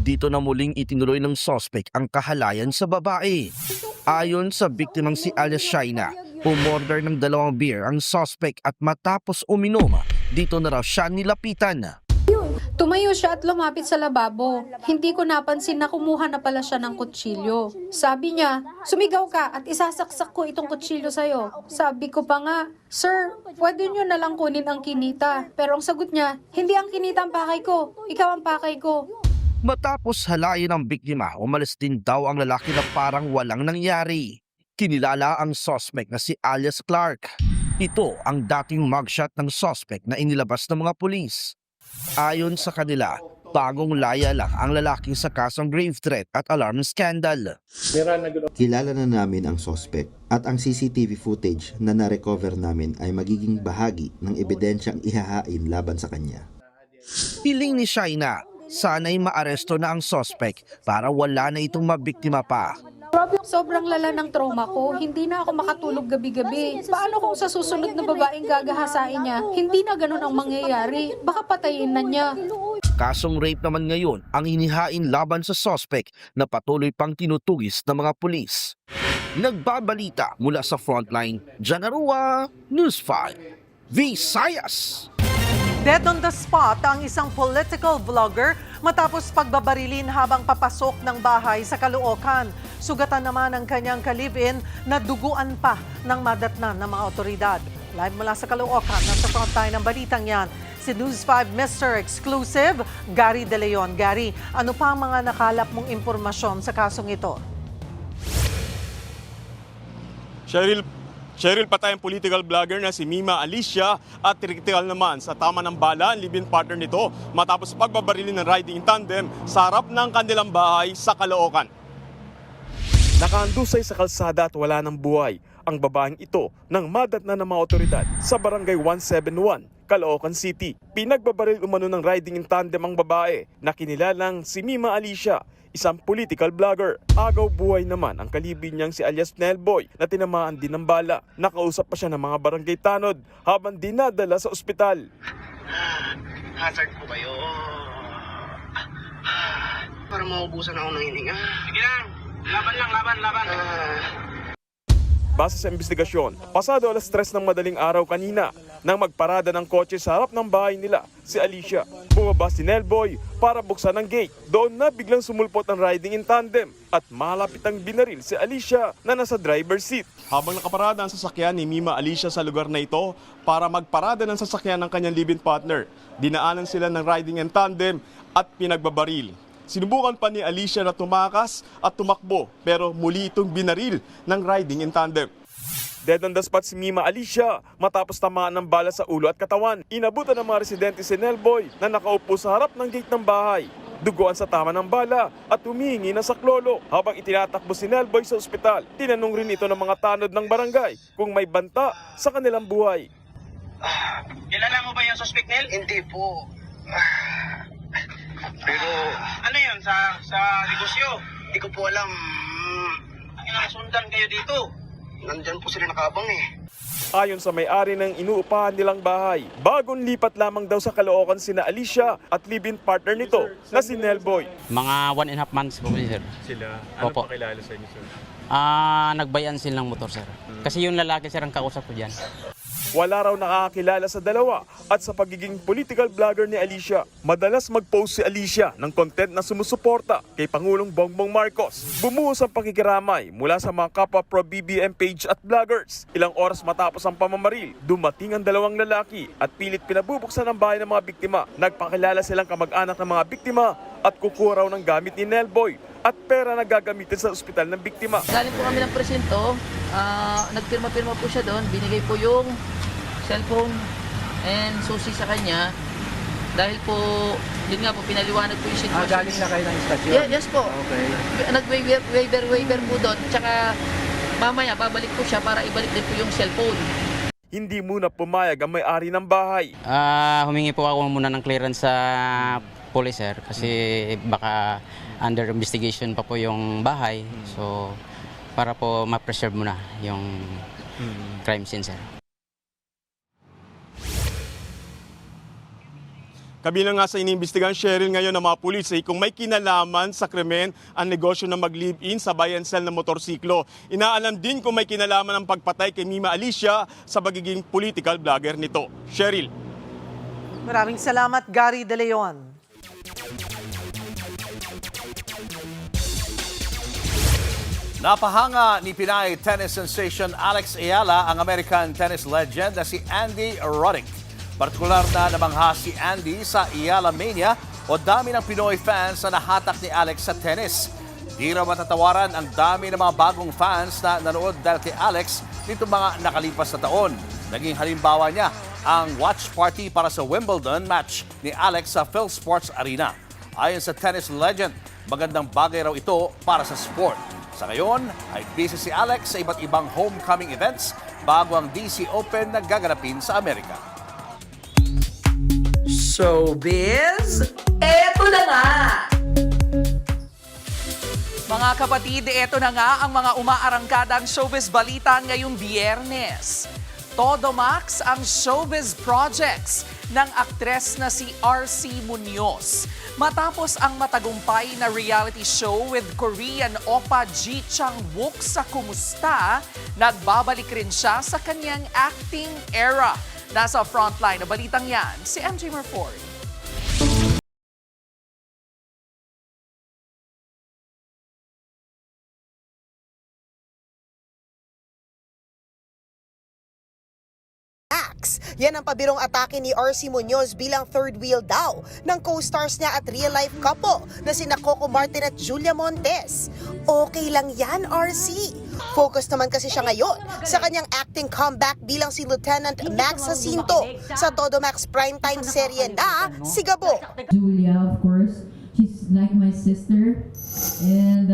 Dito na muling itinuloy ng suspect ang kahalayan sa babae. Ayon sa biktimang si Alias Shaina, umorder ng 2 beer ang suspect at matapos uminom, dito na raw siya nilapitan. Tumayo siya at lumapit sa lababo. Hindi ko napansin na kumuha na pala siya ng kutsilyo. Sabi niya, sumigaw ka at isasaksak ko itong kutsilyo sa'yo. Sabi ko pa nga, Sir, pwede nyo na lang kunin ang kinita. Pero ang sagot niya, hindi ang kinita ang pakay ko, ikaw ang pakay ko. Matapos halayin ang biktima, umalis din daw ang lalaki na parang walang nangyari. Kinilala ang suspect na si alias Clark. Ito ang dating mugshot ng suspect na inilabas ng mga pulis. Ayon sa kanila, bagong laya lang ang lalaki sa kasong grave threat at alarm scandal. Kilala na namin ang suspect at ang CCTV footage na na-recover namin ay magiging bahagi ng ebidensyang ihahain laban sa kanya. Hiling ni Shaina, sana'y maaresto na ang suspect para wala na itong mabiktima pa. Sobrang lala ng trauma ko, hindi na ako makatulog gabi-gabi. Paano kung sa susunod na babaeng gagahasain niya, hindi na ganun ang mangyayari? Baka patayin na niya. Kasong rape naman ngayon ang inihain laban sa suspect na patuloy pang tinutugis ng mga pulis. Nagbabalita mula sa frontline, Janarua, News 5, Visayas. Dead on the spot ang isang political vlogger matapos pagbabarilin habang papasok ng bahay sa Caloocan. Sugatan naman ang kanyang ka-live-in na duguan pa ng madatnan ng mga otoridad. Live mula sa Caloocan, nasa frontline ng balitang yan, si News 5 Mr. Exclusive, Gary De Leon. Gary, ano pa ang mga nakalap mong impormasyon sa kasong ito? Cheryl, patay ang political vlogger na si Mima Alicia at kritikal naman sa tama ng bala ang live-in partner nito matapos pagbabarilin ng riding in tandem sa harap ng kanilang bahay sa Caloocan. Nakahandusay sa kalsada at wala ng buhay ang babaeng ito nang madatnan ng mga otoridad sa barangay 171, Caloocan City. Pinagbabaril umano ng riding in tandem ang babae na kinilalang si Mima Alicia, isang political vlogger. Agaw buhay naman ang kalibin niyang si alias Nelboy na tinamaan din ng bala. Nakausap pa siya ng mga barangay tanod habang dinadala sa ospital. Hazard po kayo. Para maubusan ako ng hininga. Sige lang. Laban. Base sa investigasyon, pasado alas 3 ng madaling araw kanina nang magparada ng kotse sa harap ng bahay nila si Alicia. Bumaba si Nelboy para buksan ang gate. Doon na biglang sumulpot ang riding in tandem at malapit ang binaril si Alicia na nasa driver's seat. Habang nakaparada ang sasakyan ni Mima Alicia sa lugar na ito para magparada ng sasakyan ng kanyang live-in partner, dinaanan sila ng riding in tandem at pinagbabaril. Sinubukan pa ni Alicia na tumakas at tumakbo pero muli itong binaril ng riding in tandem. Dead on the spot si Mima Alicia matapos tamaan ng bala sa ulo at katawan. Inabutan ng mga residente si Nelboy na nakaupo sa harap ng gate ng bahay. Duguan sa tama ng bala at humihingi ng saklolo. Habang itinatakbo si Nelboy sa ospital, tinanong rin ito ng mga tanod ng barangay kung may banta sa kanilang buhay. Kilala mo ba yung suspect, Nel? Hindi po. Pero ano yun sa negosyo? Hindi ko po alam. Sundan kayo dito. Nandyan po sila nakaabang eh. Ayon sa may-ari ng inuupahan nilang bahay, bagong lipat lamang daw sa Caloocan sina Alicia at live-in partner nito na si Nelboy. Mga 1.5 months po, sir. Sila? Ano Opo. pakilala sa inyo, sir? Nagbayan silang motor, sir. Kasi yung lalaki, sir, ang kausap ko dyan. Wala raw nakakakilala sa dalawa at sa pagiging political vlogger ni Alicia. Madalas mag-post si Alicia ng content na sumusuporta kay Pangulong Bongbong Marcos. Bumuhos ang pakikiramay mula sa mga kapwa pro-BBM page at vloggers. Ilang oras matapos ang pamamaril, dumating ang dalawang lalaki at pilit pinabubuksan ang bahay ng mga biktima. Nagpakilala silang kamag-anak ng mga biktima at kukuha raw ng gamit ni Nelboy at pera na gagamitin sa ospital ng biktima. Galing po kami ng presinto, nagpirma-pirma po siya doon, binigay po yung cellphone and susi sa kanya dahil po, yun nga po, pinaliwanag po yung sitwasyon. Galing na kayo ng istasyon? Yes po. Okay. Nag-waiver po doon, tsaka mamaya babalik po siya para ibalik din po yung cellphone. Hindi muna pumayag ang may-ari ng bahay. Humingi po ako muna ng clearance sa police, sir, kasi baka under investigation pa po yung bahay. So, para po ma-preserve muna yung crime scene, sir. Kabilang nga sa iniimbestigahan, Cheryl, ngayon ng mga pulis kung may kinalaman sa krimen ang negosyo na mag-live-in sa buy and sell ng motorsiklo. Inaalam din kung may kinalaman ang pagpatay kay Mima Alicia sa pagiging political vlogger nito. Cheryl. Maraming salamat, Gary De Leon. Napahanga ni Pinay tennis sensation Alex Ayala ang American tennis legend na si Andy Roddick. Partikular na namangha si Andy sa Ayala Mania o dami ng Pinoy fans na nahatak ni Alex sa tennis. Di raw matatawaran ang dami ng mga bagong fans na nanood dahil kay Alex nito mga nakalipas na taon. Naging halimbawa niya ang watch party para sa Wimbledon match ni Alex sa PhilSports Arena. Ayon sa tennis legend, magandang bagay raw ito para sa sport. Sa ngayon ay busy si Alex sa iba't ibang homecoming events bago ang DC Open na gaganapin sa Amerika. Showbiz, eto na nga! Mga kapatid, eto na nga ang mga umaarangkadang showbiz balita ngayong Biyernes. Todo Max ang showbiz projects ng aktres na si RC Munoz. Matapos ang matagumpay na reality show with Korean Oppa Ji Chang-wook sa Kumusta, nagbabalik rin siya sa kanyang acting era. Nasa frontline na balitang yan, si MJ Marfori. Yan ang pabirong atake ni RC Munoz bilang third wheel daw ng co-stars niya at real-life couple na sina Coco Martin at Julia Montes. Okay lang yan, RC. Focus naman kasi siya ngayon sa kanyang acting comeback bilang si Lieutenant Max Jacinto sa Todo Max primetime serye na Sigabo. Julia, of course, she's like my sister. And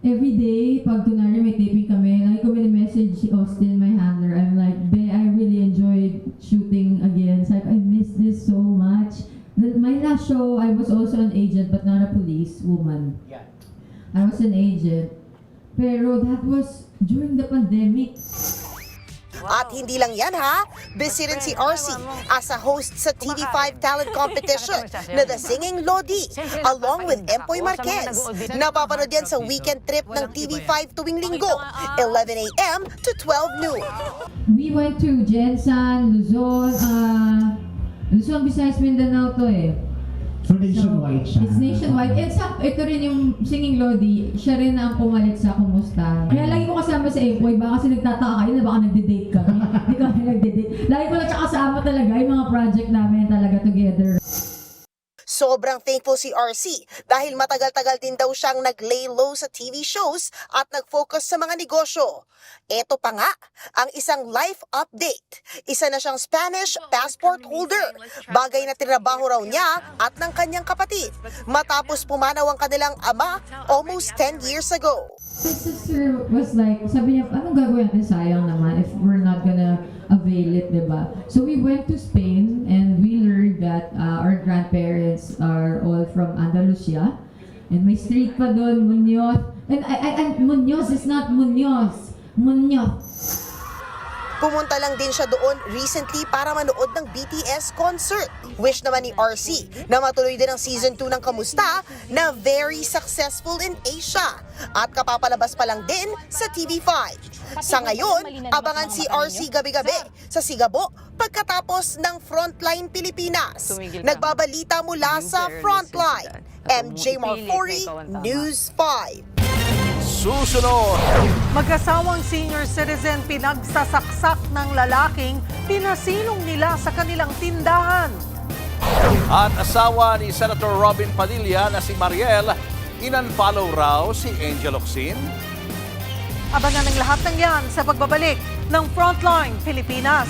every day, pag kunwari may taping kami, lagi ko message si Austin, my handler. I'm like, "Be, I really enjoyed shooting again. It's like, I miss this so much." My last show, I was also an agent, but not a police woman. I was an agent. Pero that was during the pandemic. At hindi lang yan ha, busy rin si RC as a host sa TV5 talent competition na The Singing Lodi along with Empoy Marquez. Napapanood yan sa weekend trip ng TV5 tuwing linggo, 11 a.m. to 12 noon. We went to Jensan, Luzon, Visayas, Mindanao to eh. So nationwide siya. It's nationwide. And ito rin yung Singing Lodi, siya rin ang pumalit sa Kumusta. Kaya lagi ko kasama sa Empoy, baka kasi nagtataka kayo na baka nagde-date kami. Hindi kami nagde-date. Lagi ko lang siya kasama talaga yung mga project namin talaga together. Sobrang thankful si RC dahil matagal-tagal din daw siyang nag-lay low sa TV shows at nag-focus sa mga negosyo. Ito pa nga, ang isang life update. Isa na siyang Spanish passport holder. Bagay na trinabaho raw niya at ng kanyang kapatid matapos pumanaw ang kanilang ama almost 10 years ago. My sister was like, sabi niya, anong gagawin natin? Sayang naman if we're not gonna avail it, diba? So we went to Spain and we learned that our grandparents are all from Andalusia. And may street pa doon, Munoz. And Munoz is not Munoz. Munoz. Pumunta lang din siya doon recently para manood ng BTS concert. Wish naman ni RC na matuloy din ang season 2 ng Kamusta na very successful in Asia at kapapalabas pa lang din sa TV5. Sa ngayon, abangan si RC gabi-gabi sa Sigabo pagkatapos ng Frontline Pilipinas. Nagbabalita mula sa Frontline. MJ Marfori, News 5. Susunod! Mag-asawang senior citizen pinagsasaksak ng lalaking pinasilong nila sa kanilang tindahan. At asawa ni Senator Robin Padilla na si Mariel, in-unfollow raw si Angel Locsin. Abangan ang lahat ng yan sa pagbabalik ng Frontline Pilipinas.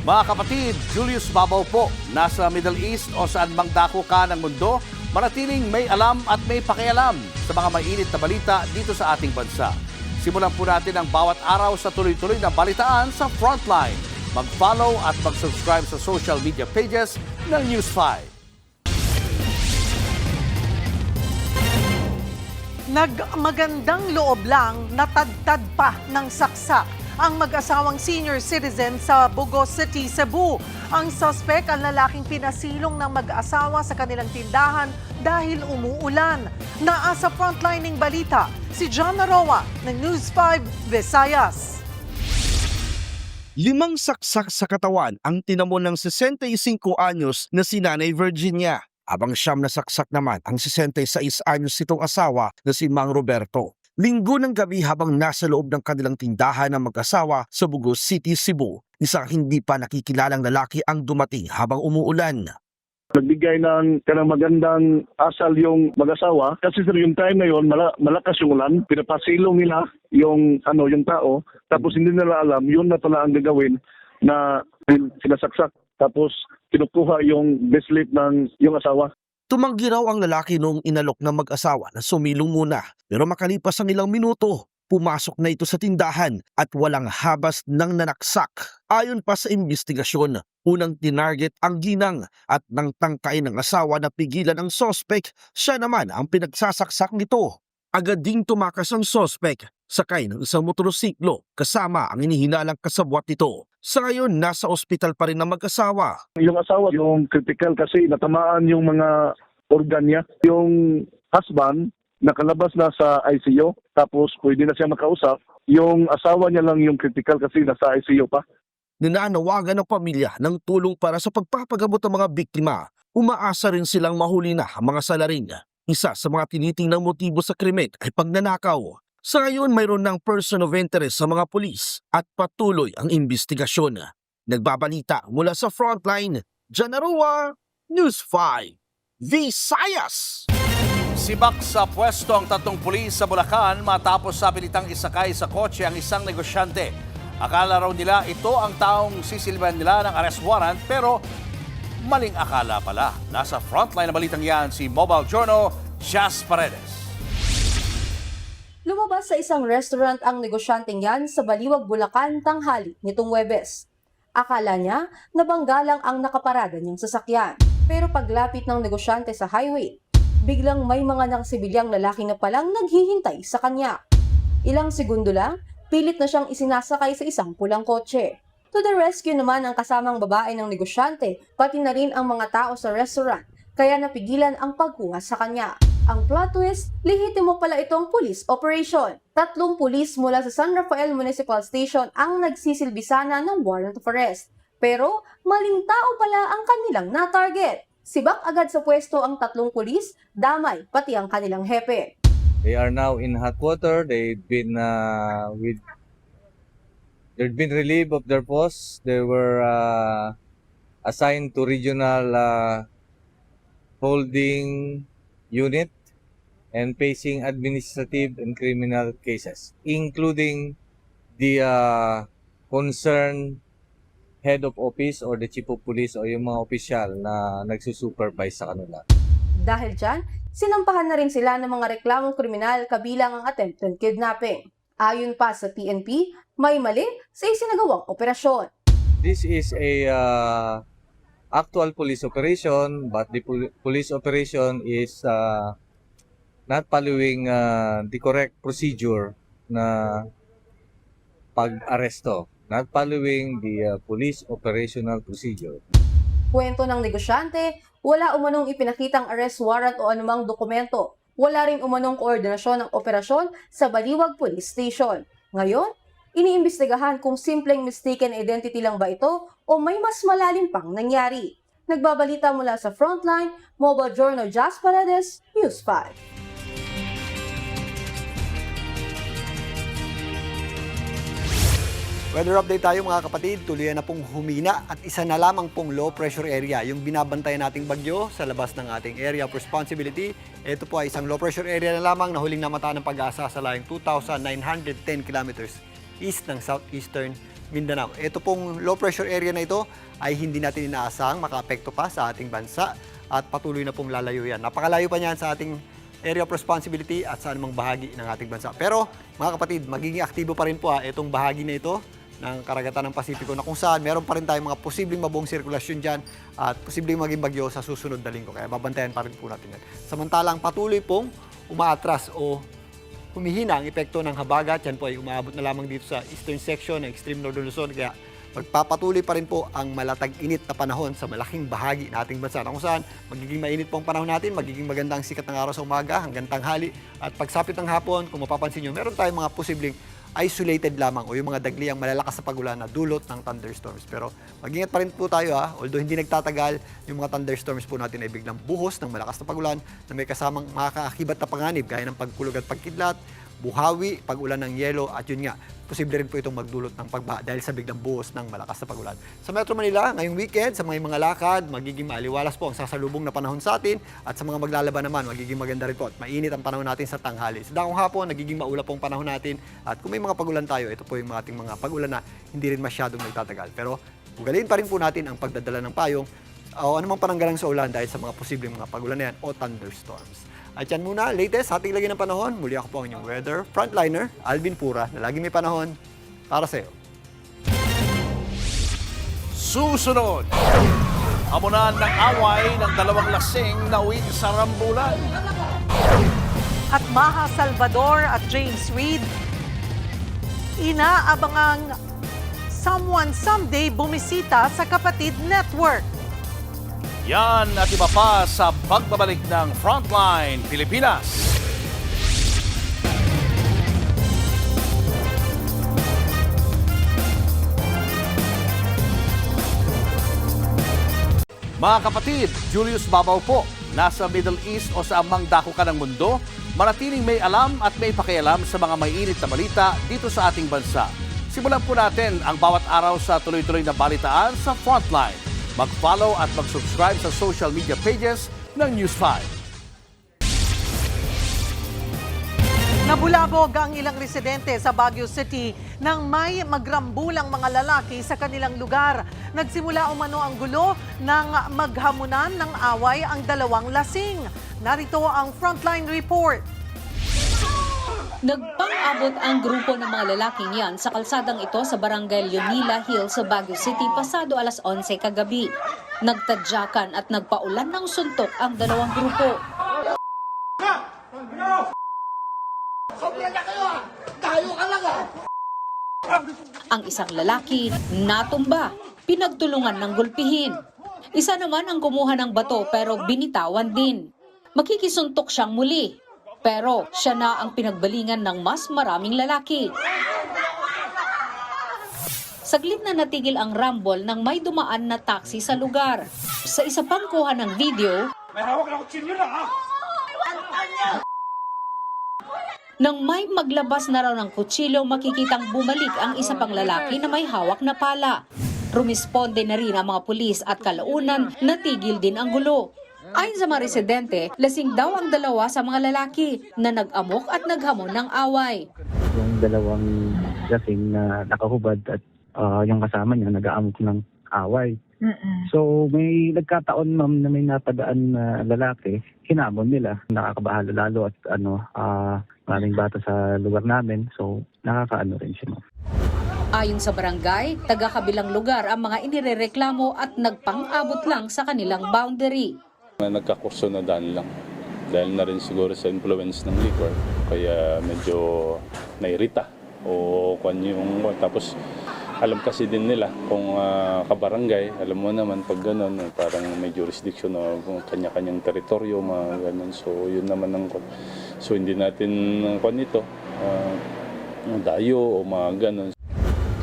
Mga kapatid, Julius Babaw po, nasa Middle East o saan mang dako ka ng mundo, manatiling may alam at may pakialam sa mga mainit na balita dito sa ating bansa. Simulan po natin ang bawat araw sa tuloy-tuloy na balitaan sa Frontline. Mag-follow at mag-subscribe sa social media pages ng News 5. Nagmagandang loob lang, natadtad pa ng saksak ang mag-asawang senior citizen sa Bugos City, Cebu. Ang suspect ang lalaking pinasilong ng mag-asawa sa kanilang tindahan dahil umuulan. Naasa frontlining balita si John Naroa ng News 5 Visayas. 5 saksak sa katawan ang tinamo ng 65 anyos na si Nanay Virginia. Habang siyam na saksak naman ang 66 anyos nitong asawa na si Mang Roberto. Linggo ng gabi habang nasa loob ng kanilang tindahan ng mag-asawa sa Bugos City, Cebu, isang hindi pa nakikilalang lalaki ang dumating habang umuulan. Nagbigay ng magandang asal yung mag-asawa kasi sir yung time na yon malakas yung ulan, pinapasilong nila yung tao, tapos hindi nila alam yun na pala ang gagawin na sinasaksak, tapos kinukuha yung bracelet ng yung asawa. Tumanggi raw ang lalaki noong inalok ng mag-asawa na sumilong muna, pero makalipas ang ilang minuto, pumasok na ito sa tindahan at walang habas ng nanaksak. Ayon pa sa investigasyon, unang tinarget ang ginang at nang tangkain ng asawa na pigilan ang sospek, siya naman ang pinagsasaksak nito. Agad ding tumakas ang sospek, sakay ng isang motorsiklo kasama ang inihinalang kasabwat nito. Sa ngayon, nasa ospital pa rin ang mag-asawa. Yung asawa, yung critical kasi natamaan yung mga organ niya. Yung husband, nakalabas na sa ICU, tapos pwede na siya makausap. Yung asawa niya lang yung critical kasi nasa ICU pa. Nananawagan ng pamilya ng tulong para sa pagpapagamot ng mga biktima. Umaasa rin silang mahuli na ang mga salarin. Isa sa mga tinitingnang motibo sa krimen ay pagnanakaw. Sa ngayon, mayroon ng person of interest sa mga pulis at patuloy ang investigasyon. Nagbabalita mula sa Frontline, Janarua, News 5, Visayas. Sibak sa pwesto ang 3 pulis sa Bulacan matapos sa pilitang isakay sa kotse ang isang negosyante. Akala raw nila ito ang taong sisilbihan nila ng arrest warrant pero maling akala pala. Nasa Frontline na balitang yan si Mobile Journal, Jazz Paredes. Lumabas sa isang restaurant ang negosyanteng yan sa Baliwag, Bulacan tanghali nitong Huwebes. Akala niya nabangga lang ang nakaparada niyang sasakyan. Pero paglapit ng negosyante sa highway, biglang may mga sibilyang lalaki na palang naghihintay sa kanya. Ilang segundo lang, pilit na siyang isinasakay sa isang pulang kotse. To the rescue naman ang kasamang babae ng negosyante, pati na rin ang mga tao sa restaurant, kaya napigilan ang pagkuha sa kanya. Ang plot twist, lehitimo pala itong police operation. 3 pulis mula sa San Rafael Municipal Station ang nagsisilbi sana ng warrant of arrest. Pero maling tao pala ang kanilang na-target. Sibak agad sa pwesto ang 3 pulis, damay pati ang kanilang hepe. They are now in hot water. They've been relieved of their posts. They were assigned to regional holding unit and facing administrative and criminal cases, including the concerned head of office or the chief of police o yung mga opisyal na nagsusupervise sa kanila. Dahil dyan, sinampahan na rin sila ng mga reklamong kriminal kabilang ang attempted kidnapping. Ayon pa sa PNP, may mali sa isinagawang operasyon. This is a actual police operation, but the police operation is not following the correct procedure na pag-aresto. Not following the police operational procedure. Kwento ng negosyante, wala umanong ipinakitang arrest warrant o anumang dokumento. Wala rin umanong koordinasyon ng operasyon sa Baliwag Police Station. Ngayon, iniimbestigahan kung simpleng mistaken identity lang ba ito o may mas malalim pang nangyari. Nagbabalita mula sa Frontline, Mobile Journal Jazz Paredes, News 5. Weather update tayo mga kapatid, tuloy na pong humina at isa na lamang pong low pressure area yung binabantayan nating bagyo sa labas ng ating area of responsibility. Ito po ay isang low pressure area na lamang na huling namataan ng pag-asa sa layong 2,910 kilometers east ng southeastern Mindanao. Ito pong low pressure area na ito ay hindi natin inaasahang makaapekto pa sa ating bansa at patuloy na pong lalayo yan. Napakalayo pa niyan sa ating area of responsibility at sa anumang bahagi ng ating bansa. Pero mga kapatid, magiging aktibo pa rin po itong bahagi na ito ng karagatan ng Pasipiko na kung saan meron pa rin tayong mga posibleng mabuong sirkulasyon dyan at posibleng maging bagyo sa susunod na linggo. Kaya babantayan pa rin po natin yan. Samantalang patuloy pong umaatras o humihina ang epekto ng habagat. Yan po ay umaabot na lamang dito sa eastern section ng extreme northern Luzon. Kaya magpapatuloy pa rin po ang malatag init na panahon sa malaking bahagi ng ating bansa, na kung saan magiging mainit po ang panahon natin, magiging maganda ang sikat ng araw sa umaga hanggang tanghali, at pagsapit ng hapon, kung mapapansin nyo, meron tayong mga posibleng isolated lamang o yung mga dagliang malalakas na pagulan na dulot ng thunderstorms. Pero mag-ingat pa rin po tayo although hindi nagtatagal, yung mga thunderstorms po natin ay biglang buhos ng malakas na pagulan na may kasamang makakaakibat na panganib gaya ng pagkulog at pagkidlat, buhawi, pag-ulan ng yelo, at yun nga, posible rin po itong magdulot ng pagbaha dahil sa biglang buhos ng malakas na pagulan. Sa Metro Manila, ngayong weekend, sa mga lakad, magiging maaliwalas po ang sasalubong na panahon sa atin, at sa mga maglalaba naman, magiging maganda rin po at mainit ang panahon natin sa tanghali. Sa dakong hapon, nagiging maulap po ang panahon natin, at kung may mga pagulan tayo, ito po yung ating mga pagulan na hindi rin masyadong nagtatagal. Pero ugalin pa rin po natin ang pagdadala ng payong o anumang pananggalang sa ulan dahil sa mga posibleng mga pagulan na yan o thunderstorms. At yan muna, latest, ating lagi ng panahon. Muli ako po ang inyong weather frontliner, Alvin Pura, na lagi may panahon para sa iyo. Susunod, hamunan ng away ng dalawang lasing na uwing sa rambulan. At Maha Salvador at James Reid, inaabangang someone someday bumisita sa Kapatid Network. Yan at iba pa sa pagbabalik ng Frontline Pilipinas. Mga kapatid, Julius Babaw po. Nasa Middle East o sa amang dako ka ng mundo, manatiling may alam at may pakialam sa mga maiinit na balita dito sa ating bansa. Simulan po natin ang bawat araw sa tuloy-tuloy na balitaan sa Frontline. Mag-follow at mag-subscribe sa social media pages ng News 5. Nabulabog ang ilang residente sa Baguio City nang may magrambulang mga lalaki sa kanilang lugar. Nagsimula umano ang gulo nang maghamunan ng away ang dalawang lasing. Narito ang Frontline Report. Nagpang-abot ang grupo ng mga lalaking yan sa kalsadang ito sa Barangay Leonila Hill sa Baguio City pasado alas 11 kagabi. Nagtadyakan at nagpaulan ng suntok ang dalawang grupo. Ang isang lalaki natumba, pinagtulungan ng gulpihin. Isa naman ang kumuha ng bato pero binitawan din. Makikisuntok siyang muli. Pero siya na ang pinagbalingan ng mas maraming lalaki. Saglit na natigil ang rumble nang may dumaan na taxi sa lugar. Sa isa pang kuha ng video, may hawak na kutsilyo na ha! Nang may maglabas na raw ng kutsilyo, makikitang bumalik ang isa pang lalaki na may hawak na pala. Rumisponde na rin ang mga pulis at kalaunan natigil din ang gulo. Ayon sa mga residente, lasing daw ang dalawa sa mga lalaki na nag-amok at naghamon ng away. Yung dalawang lasing na nakahubad at yung kasama niya nag-aamok ng away. So may nagkataon ma'am na may napadaan na lalaki, hinamon nila. Nakakabahala lalo at maraming bata sa lugar namin. So nakakaano rin siya ma'am. Ayon sa barangay, taga-kabilang lugar ang mga inirereklamo at nagpang-abot lang sa kanilang boundary. Nagkakurso na daan lang dahil na rin siguro sa influence ng liquor kaya medyo nairita o kung yung tapos alam kasi din nila kung kabarangay, alam mo naman pag gano'n parang may jurisdiction o kanya-kanyang teritoryo mga gano'n, so yun naman ang so hindi natin kung ito dayo o mga gano'n.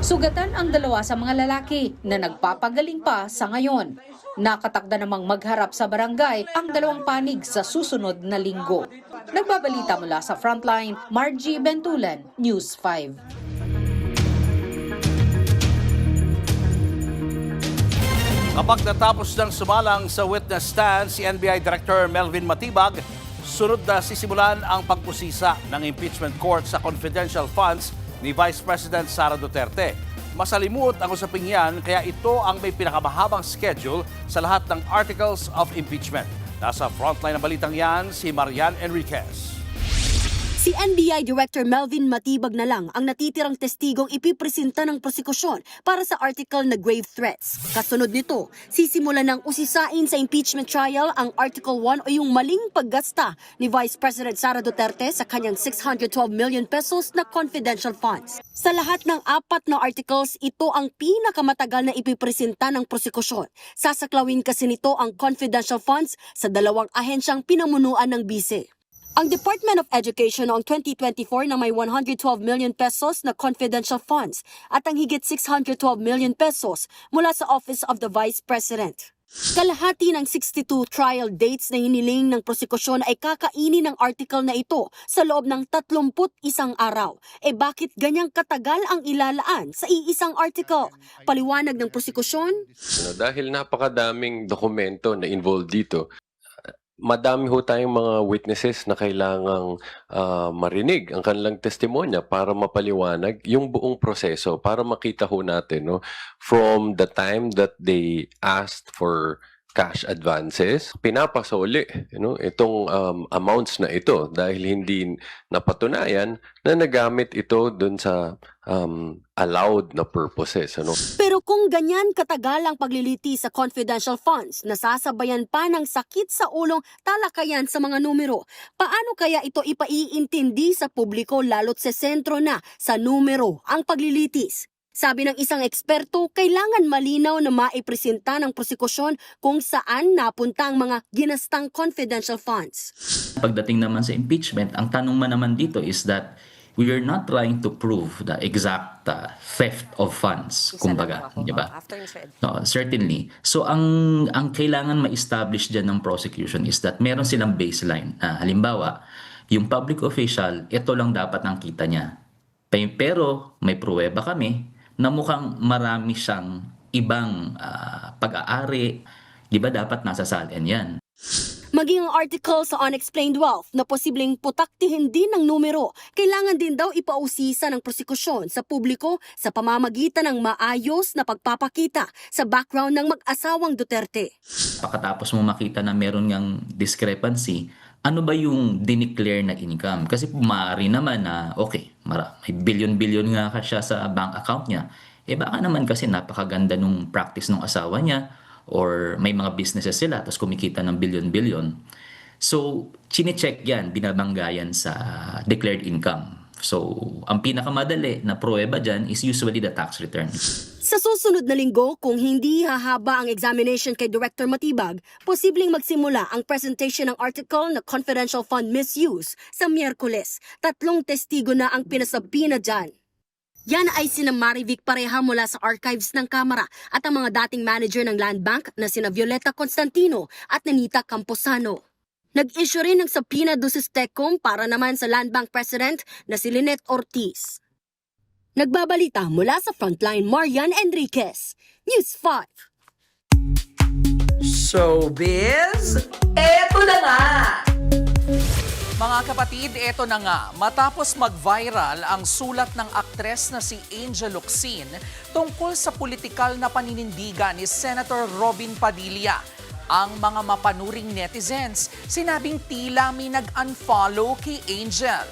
Sugatan ang dalawa sa mga lalaki na nagpapagaling pa sa ngayon. Nakatakda namang magharap sa barangay ang dalawang panig sa susunod na linggo. Nagbabalita mula sa Frontline, Margie Bentulan, News 5. Kapag natapos ng sumalang sa witness stand si NBI Director Melvin Matibag, sunod na sisimulan ang pagpusisa ng impeachment court sa confidential funds ni Vice President Sara Duterte. Masalimuot ang usaping yan kaya ito ang may pinakamahabang schedule sa lahat ng articles of impeachment. Nasa frontline ng balitang yan si Marian Enriquez. Si NBI Director Melvin Matibag na lang ang natitirang testigong ipipresenta ng prosekusyon para sa article na grave threats. Kasunod nito, sisimulan ng usisain sa impeachment trial ang Article 1 o yung maling paggasta ni Vice President Sara Duterte sa kanyang 612 million pesos na confidential funds. Sa lahat ng 4 na articles, ito ang pinakamatagal na ipipresenta ng prosekusyon. Sasaklawin kasi nito ang confidential funds sa 2 ahensyang pinamunuan ng bise. Ang Department of Education noong 2024 na may 112 million pesos na confidential funds at ang higit 612 million pesos mula sa Office of the Vice President. Kalahati ng 62 trial dates na hiniling ng prosekusyon ay kakainin ng article na ito sa loob ng 31 araw. Bakit ganyang katagal ang ilalaan sa iisang article? Paliwanag ng prosekusyon? Dahil napakadaming dokumento na involved dito, madami ho tayong mga witnesses na kailangang marinig ang kanilang testimonya para mapaliwanag yung buong proseso, para makita ho natin, no, from the time that they asked for cash advances, pinapasoli, itong amounts na ito dahil hindi napatunayan na nagamit ito dun sa allowed na purposes. Pero kung ganyan katagal ang pagliliti sa confidential funds, nasasabayan pa ng sakit sa ulong talakayan sa mga numero, paano kaya ito ipaiintindi sa publiko lalo't sa sentro na sa numero ang paglilitis? Sabi ng isang eksperto, kailangan malinaw na maipresenta ng prosekusyon kung saan napunta ang mga ginastang confidential funds. Pagdating naman sa impeachment, ang tanong man naman dito is that we are not trying to prove the exact theft of funds, kumbaga, di ba? No, certainly. So ang kailangan ma-establish dyan ng prosecution is that meron silang baseline. Halimbawa, yung public official, ito lang dapat ang kita niya. Pero may pruweba kami na mukhang marami siyang ibang pag-aari, di ba dapat nasa salin yan? Maging ang article sa unexplained wealth na posibleng putaktihin din ng numero, kailangan din daw ipausisa ng prosekusyon sa publiko sa pamamagitan ng maayos na pagpapakita sa background ng mag-asawang Duterte. Pagkatapos mo makita na meron ngang discrepancy, ano ba yung dineclare na income? Kasi maaari naman na, okay, may billion-billion nga siya sa bank account niya. Baka naman kasi napakaganda nung practice ng asawa niya or may mga businesses sila tapos kumikita ng billion-billion. So, chine-check yan, binabanggayan sa declared income. So, ang pinakamadali na pruweba dyan is usually the tax return. Sa susunod na linggo, kung hindi hahaba ang examination kay Director Matibag, posibleng magsimula ang presentation ng article na confidential fund misuse sa Miyerkules. 3 testigo na ang pinasabina dyan. Yan ay sina Marivic Pareha mula sa archives ng Kamara at ang mga dating manager ng Land Bank na sina Violeta Constantino at Nanita Camposano. Nag-issue rin ng subpoena duces tecum para naman sa Land Bank President na si Lynette Ortiz. Nagbabalita mula sa Frontline, Marian Enriquez, News 5. Showbiz, eto na nga! Mga kapatid, eto na nga. Matapos mag-viral ang sulat ng aktres na si Angel Locsin tungkol sa politikal na paninindigan ni Senator Robin Padilla, ang mga mapanuring netizens sinabing tila may nag-unfollow kay Angel.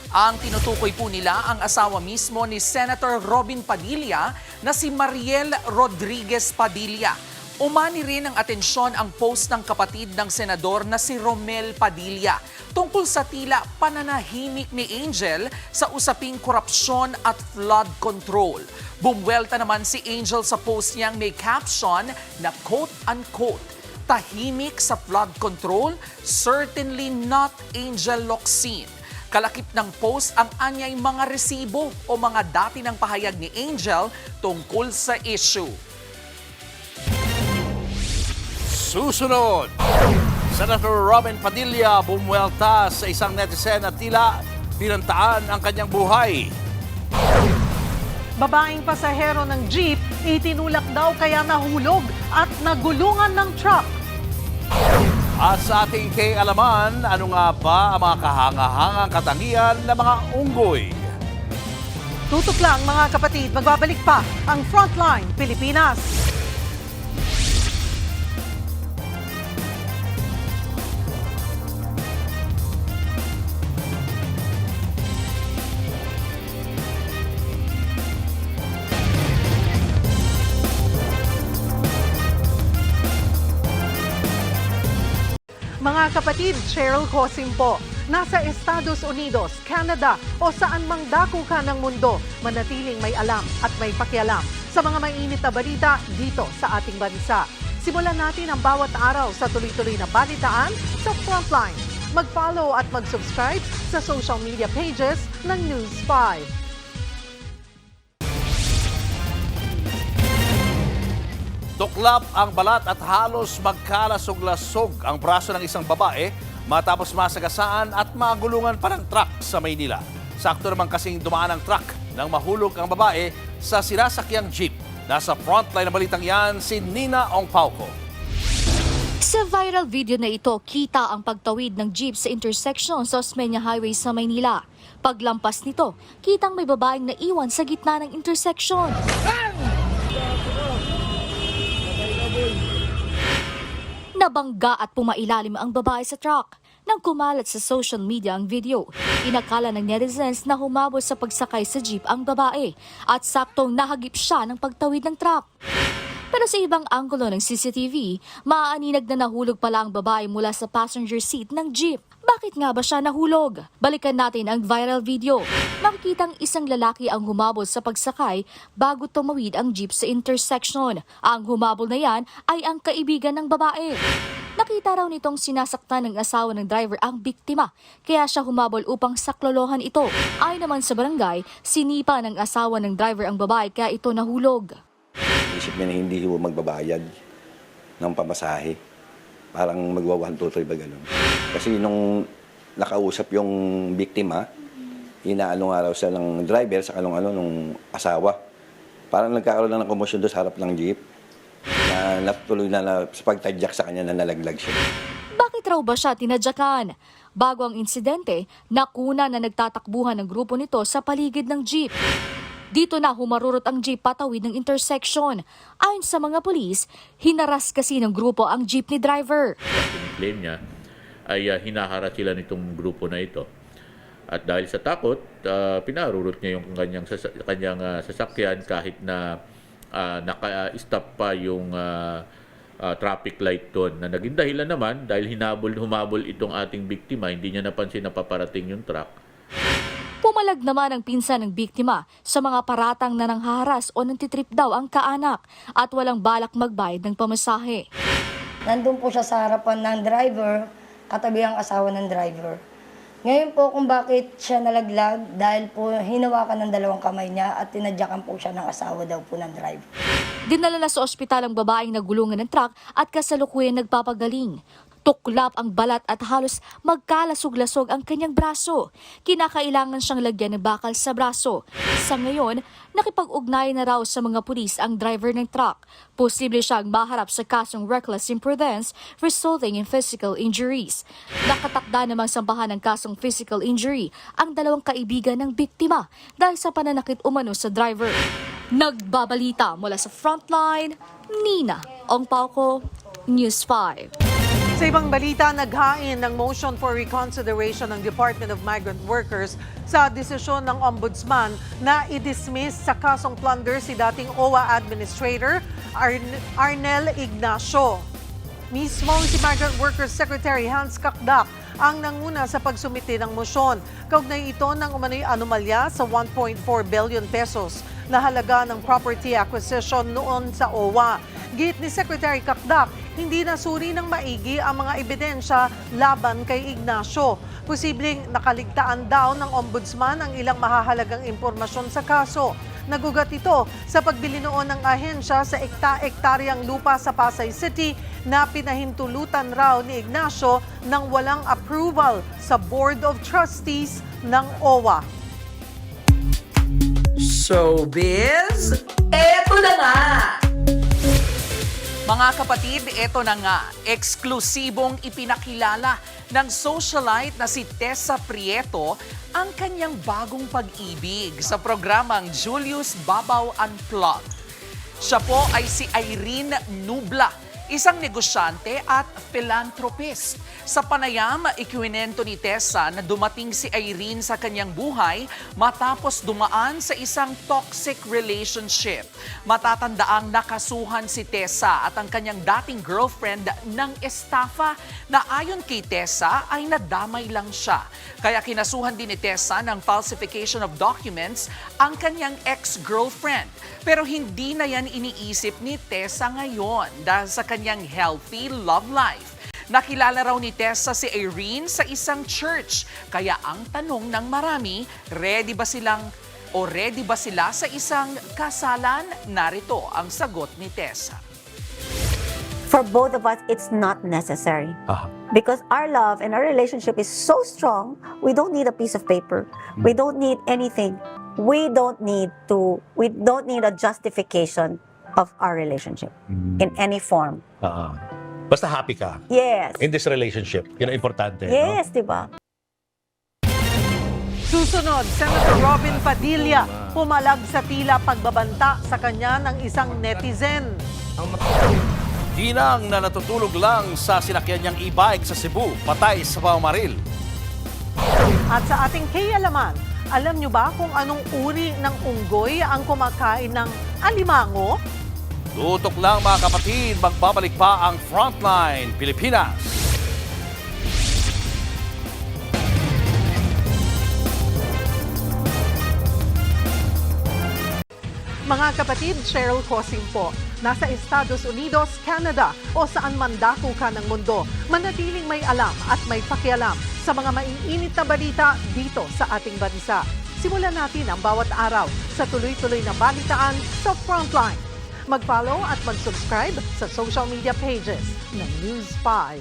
Ang tinutukoy po nila ang asawa mismo ni Senator Robin Padilla na si Mariel Rodriguez Padilla. Umani rin ng atensyon ang post ng kapatid ng senador na si Romel Padilla tungkol sa tila pananahimik ni Angel sa usaping korupsyon at flood control. Bumwelta naman si Angel sa post niyang may caption na quote-unquote, "Tahimik sa flood control? Certainly not Angel Locsin." Kalakip ng post ang anyay mga resibo o mga dati ng pahayag ni Angel tungkol sa issue. Susunod, Senator Robin Padilla bumuelta sa isang netizen at tila pinantaan ang kanyang buhay. Babaeng pasahero ng jeep, itinulak daw kaya nahulog at nagulungan ng truck. At sa ating K-alaman, ano nga ba ang mga kahangahangang katangian ng mga unggoy? Tutok lang mga kapatid, magbabalik pa ang Frontline Pilipinas. Mga kapatid, Cheryl Cosim po. Nasa Estados Unidos, Canada o saan mang dako ka ng mundo, manatiling may alam at may pakialam sa mga mainit na balita dito sa ating bansa. Simulan natin ang bawat araw sa tuloy-tuloy na balitaan sa Frontline. Mag-follow at mag-subscribe sa social media pages ng News 5. Tuklap ang balat at halos magkalasog-lasog ang braso ng isang babae matapos masagasaan at magulungan pa ng truck sa Maynila. Sakto naman kasing dumaan ang truck nang mahulog ang babae sa sinasakyang jeep. Nasa frontline na balitang yan si Nina Ongpauco. Sa viral video na ito, kita ang pagtawid ng jeep sa intersection sa Osmeña Highway sa Maynila. Paglampas nito, kitang may babaeng naiwan sa gitna ng intersection. Nabangga at pumailalim ang babae sa truck. Nang kumalat sa social media ang video, inakala ng netizens na humabol sa pagsakay sa jeep ang babae at saktong nahagip siya ng pagtawid ng truck. Pero sa ibang anggulo ng CCTV, maaaninag na nahulog pala ang babae mula sa passenger seat ng jeep. Bakit nga ba siya nahulog? Balikan natin ang viral video. Makikitang isang lalaki ang humabol sa pagsakay bago tumawid ang jeep sa intersection. Ang humabol na yan ay ang kaibigan ng babae. Nakita raw nitong sinasaktan ng asawa ng driver ang biktima, kaya siya humabol upang saklolohan ito. Ayon naman sa barangay, sinipa ng asawa ng driver ang babae kaya ito nahulog. Isip niya na hindi ho magbabayad ng pamasahe. Parang magwa 1, 2, 3 ba ganun. Kasi nung nakausap yung biktima, inaano nga raw siya ng driver sa nung asawa. Parang nagkakaroon lang ng komosyon doon sa harap ng jeep. Na natuloy na sa pagtadyak sa kanya na nalaglag siya. Bakit raw ba siya tinadyakan? Bago ang insidente, nakuna na nagtatakbuhan ng grupo nito sa paligid ng jeep. Dito na humarurot ang jeep patawid ng intersection. Ayon sa mga pulis, hinaras kasi ng grupo ang jeepney driver. Claim niya ay hinaharap sila nitong grupo na ito. At dahil sa takot, pinarurot niya yung kanyang sasakyan kahit na naka-stop pa yung traffic light doon. Na naging dahilan naman dahil humabol itong ating biktima, hindi niya napansin na paparating yung truck. Pumalag naman ang pinsan ng biktima sa mga paratang na nanghaharas o nantitrip daw ang kaanak at walang balak magbayad ng pamasahe. Nandun po siya sa harapan ng driver, katabi ang asawa ng driver. Ngayon po kung bakit siya nalaglag, dahil po hinawakan ng dalawang kamay niya at tinadyakan po siya ng asawa daw po ng driver. Dinala na sa ospital ang babaeng nagulungan ng truck at kasalukuyan nagpapagaling. Tuklap ang balat at halos magkalasog-lasog ang kanyang braso. Kinakailangan siyang lagyan ng bakal sa braso. Sa ngayon, nakipag-ugnayan na raw sa mga pulis ang driver ng truck. Posible siyang maharap sa kasong reckless imprudence resulting in physical injuries. Nakatakda namang sampahan ng kasong physical injury ang dalawang kaibigan ng biktima dahil sa pananakit umano sa driver. Nagbabalita mula sa Frontline, Nina Ongpauco, News 5. Sa ibang balita, naghain ng motion for reconsideration ng Department of Migrant Workers sa desisyon ng Ombudsman na i-dismiss sa kasong plunder si dating OWA Administrator Arnel Ignacio. Mismo si Migrant Workers Secretary Hans Kakdak ang nanguna sa pagsumite ng motion. Kaugnay ito ng umano'y anomalya sa 1.4 billion pesos na halaga ng property acquisition noon sa OWA. Git ni Secretary Kakdak, hindi nasuri ng maigi ang mga ebidensya laban kay Ignacio. Posibleng nakaligtaan daw ng Ombudsman ang ilang mahahalagang impormasyon sa kaso. Nagugat ito sa pagbili noon ng ahensya sa ektaryang lupa sa Pasay City na pinahintulutan raw ni Ignacio ng walang approval sa Board of Trustees ng OWA. Showbiz, eto na nga! Mga kapatid, eto na nga, eksklusibong ipinakilala ng socialite na si Tessa Prieto ang kanyang bagong pag-ibig sa programang Julius Babaw Unplugged. Siya po ay si Irene Nubla, isang negosyante at philanthropist. Sa panayam, ikwinento ni Tessa na dumating si Irene sa kanyang buhay matapos dumaan sa isang toxic relationship. Matatandaang nakasuhan si Tessa at ang kanyang dating girlfriend ng estafa na ayon kay Tessa ay nadamay lang siya. Kaya kinasuhan din ni Tessa ng falsification of documents ang kanyang ex-girlfriend. Pero hindi na yan iniisip ni Tessa ngayon dahil sa kanyang healthy love life. Nakilala raw ni Tessa si Irene sa isang church. Kaya ang tanong ng marami, ready ba sila sa isang kasalan? Narito ang sagot ni Tessa. For both of us, it's not necessary. Because our love and our relationship is so strong, we don't need a piece of paper. We don't need anything. We don't need a justification of our relationship in any form. Basta happy ka. Yes. In this relationship. Yun ang importante. Yes, no? diba? Susunod, Senator Robin Padilla pumalag sa tila pagbabanta sa kanya ng isang netizen. Ginang na natutulog lang sa sinakyan niyang e-bike sa Cebu, patay sa pamamaril. At sa ating K-Alaman, alam nyo ba kung anong uri ng unggoy ang kumakain ng alimango? Tutok lang mga kapatid, magbabalik pa ang Frontline Pilipinas. Mga kapatid, Cheryl Cosing po. Nasa Estados Unidos, Canada o saan man dako ka ng mundo, manatiling may alam at may pakialam sa mga maiinit na balita dito sa ating bansa. Simulan natin ang bawat araw sa tuloy-tuloy na balitaan sa Frontline. Mag-follow at mag-subscribe sa social media pages ng News 5.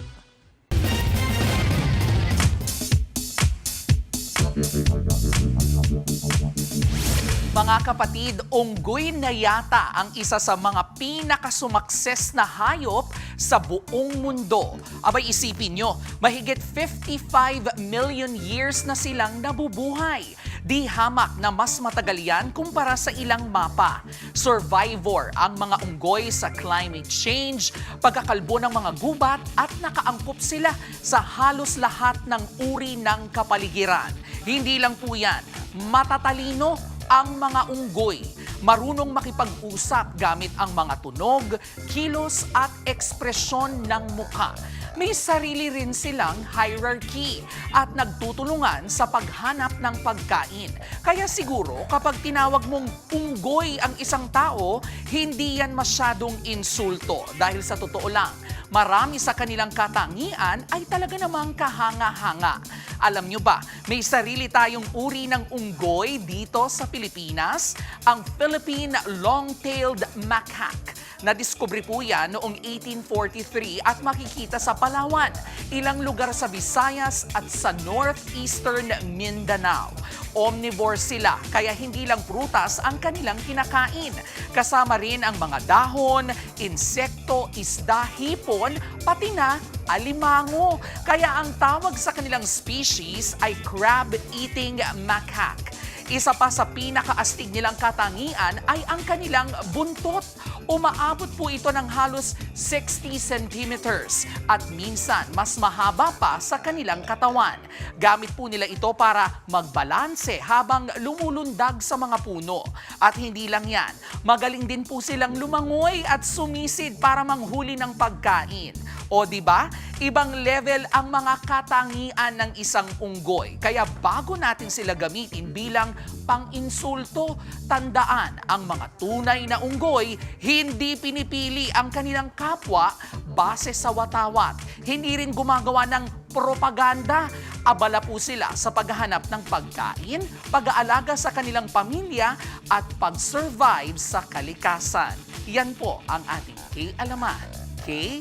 Mga kapatid, unggoy na yata ang isa sa mga pinakasumakses na hayop sa buong mundo. Abay isipin nyo, mahigit 55 million years na silang nabubuhay. Di hamak na mas matagal yan kumpara sa ilang mapa. Survivor ang mga unggoy sa climate change, pagkakalbo ng mga gubat at nakaangkop sila sa halos lahat ng uri ng kapaligiran. Hindi lang po yan, matatalino ang mga unggoy. Marunong makipag-usap gamit ang mga tunog, kilos at ekspresyon ng mukha. May sarili rin silang hierarchy at nagtutulungan sa paghanap ng pagkain. Kaya siguro kapag tinawag mong unggoy ang isang tao, hindi yan masyadong insulto dahil sa totoo lang, marami sa kanilang katangian ay talaga namang kahanga-hanga. Alam nyo ba, may sarili tayong uri ng unggoy dito sa Pilipinas, ang Philippine Long-Tailed Macaque. Nadiskubre po yan noong 1843 at makikita sa Palawan, ilang lugar sa Visayas at sa northeastern Mindanao. Omnivore sila, kaya hindi lang prutas ang kanilang kinakain. Kasama rin ang mga dahon, insekto, isda, hipon, pati na alimango. Kaya ang tawag sa kanilang species ay crab-eating macaque. Isa pa sa pinakaastig nilang katangian ay ang kanilang buntot. Umaabot po ito ng halos 60 centimeters at minsan mas mahaba pa sa kanilang katawan. Gamit po nila ito para magbalanse habang lumulundag sa mga puno. At hindi lang yan, magaling din po silang lumangoy at sumisid para manghuli ng pagkain. O di ba? Ibang level ang mga katangian ng isang unggoy. Kaya bago natin sila gamitin bilang pang-insulto, tandaan ang mga tunay na unggoy, hindi pinipili ang kanilang kapwa base sa watawat. Hindi rin gumagawa ng propaganda. Abala po sila sa paghahanap ng pagkain, pag-aalaga sa kanilang pamilya at pag-survive sa kalikasan. Yan po ang ating K-Alaman. Okay.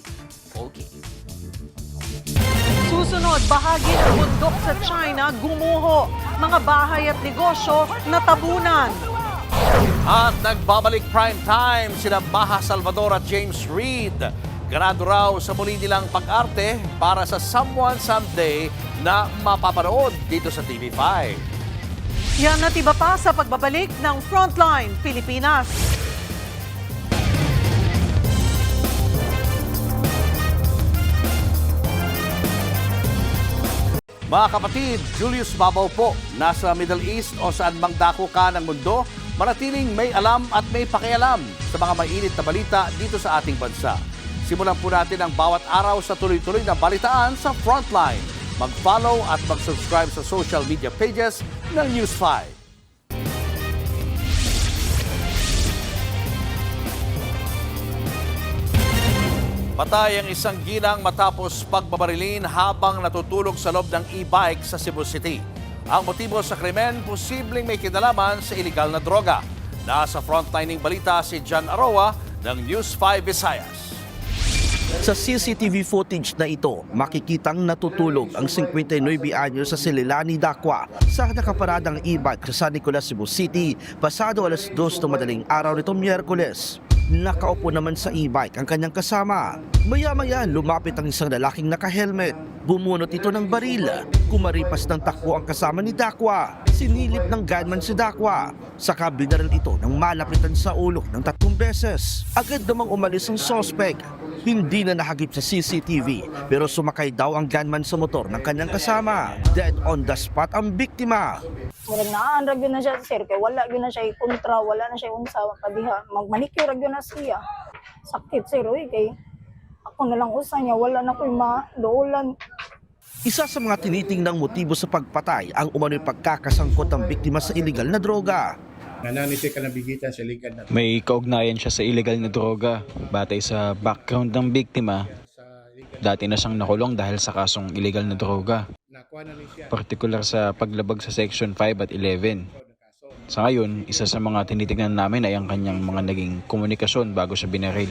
Susunod, bahagi ng bundok sa China gumuho. Mga bahay at negosyo natabunan. At nagbabalik prime time sina Maha Salvador at James Reid. Ganado raw sa muli nilang pag-arte para sa Someone Someday na mapapanood dito sa TV5. Yan at iba pa sa pagbabalik ng Frontline Pilipinas. Mga kapatid, Julius Babaw po, nasa Middle East o saan mang dako ka ng mundo, manatiling may alam at may pakialam sa mga mainit na balita dito sa ating bansa. Simulan po natin ang bawat araw sa tuloy-tuloy na balitaan sa Frontline. Mag-follow at mag-subscribe sa social media pages ng News 5. Patay ang isang ginang matapos pagbabarilin habang natutulog sa loob ng e-bike sa Cebu City. Ang motibo sa krimen, posibleng may kinalaman sa iligal na droga. Nasa frontlining balita si John Aroa ng News 5 Visayas. Sa CCTV footage na ito, makikitang natutulog ang 59 anyos sa Sililani, Dakwa sa nakaparadang e-bike sa San Nicolas, Cebu City, pasado alas 2 ng madaling araw nitong Miyerkules. Nakaupo naman sa e-bike ang kanyang kasama. Maya-maya lumapit ang isang lalaking naka-helmet. Bumunot ito ng baril. Kumaripas ng takbo ang kasama ni Dakwa. Sinilip ng gunman si Dakwa. Saka binaril ito ng malapitan sa ulo ng 3 beses. Agad namang umalis ang suspect. Hindi na nahagip sa CCTV pero sumakay daw ang gunman sa motor ng kanyang kasama. Dead on the spot ang biktima. Murag naanrag yun na siya sir, kaya wala yun na siya kontra, wala na siya unsa padiha. Magmanicure yun na siya. Sakit sir, kay ako na lang usa niya, wala na ko'y madoolan. Isa sa mga tinitingnang motibo sa pagpatay ang umano'y pagkakasangkot ng biktima sa iligal na droga. May kaugnayan siya sa illegal na droga. Batay sa background ng biktima, dati na siyang nakulong dahil sa kasong illegal na droga. Partikular sa paglabag sa Section 5 at 11. Sa ngayon, isa sa mga tinitingnan namin ay ang kanyang mga naging komunikasyon bago siya binaril.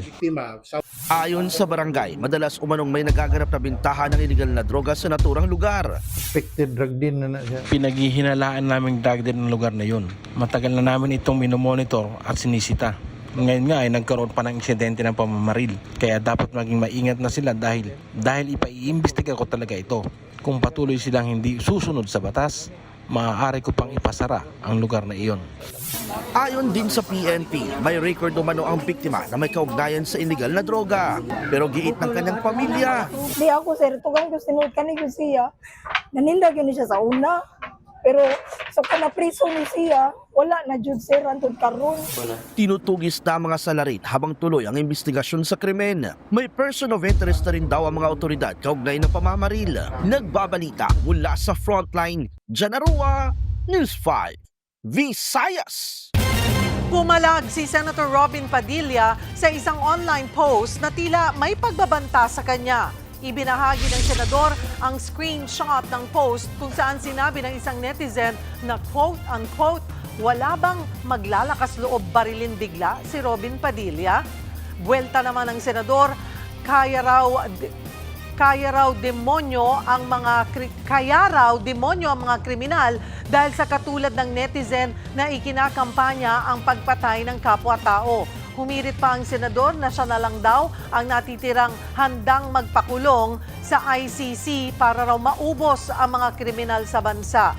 Ayon sa barangay, madalas umanong may nagaganap na bintahan ng illegal na droga sa naturang lugar. Suspected drug din na siya. Pinaghihinalaan namin drug din ng lugar na yun. Matagal na namin itong minomonitor at sinisita. Ngayon nga ay nagkaroon pa ng insidente ng pamamaril. Kaya dapat maging maingat na sila dahil ipaiimbestiga ko talaga ito. Kung patuloy silang hindi susunod sa batas, maaari ko pang ipasara ang lugar na iyon. Ayon din sa PNP, may record umano ang biktima na may kaugnayan sa illegal na droga. Pero giit ng kanyang pamilya. Di ako sir, tugang ko sinuot ka ni siya. Nanindag yun siya sa una. Pero sa kanapriso ni siya, wala na jud sir antod karon. Tinutugis na mga salarin habang tuloy ang investigasyon sa krimen. May person of interest na rin daw ang mga otoridad kaugnay ng pamamaril. Nagbabalita mula sa Frontline, John Aroa, News 5, Visayas. Pumalag si Senator Robin Padilla sa isang online post na tila may pagbabanta sa kanya. Ibinahagi ng senador ang screenshot ng post kung saan sinabi ng isang netizen na quote-unquote, wala bang maglalakas loob barilin bigla si Robin Padilla? Buwelta naman ng senador, kaya raw demonyo ang mga kriminal dahil sa katulad ng netizen na ikinakampanya ang pagpatay ng kapwa-tao. Humirit pa ang senador na siya na lang daw ang natitirang handang magpakulong sa ICC para raw maubos ang mga kriminal sa bansa.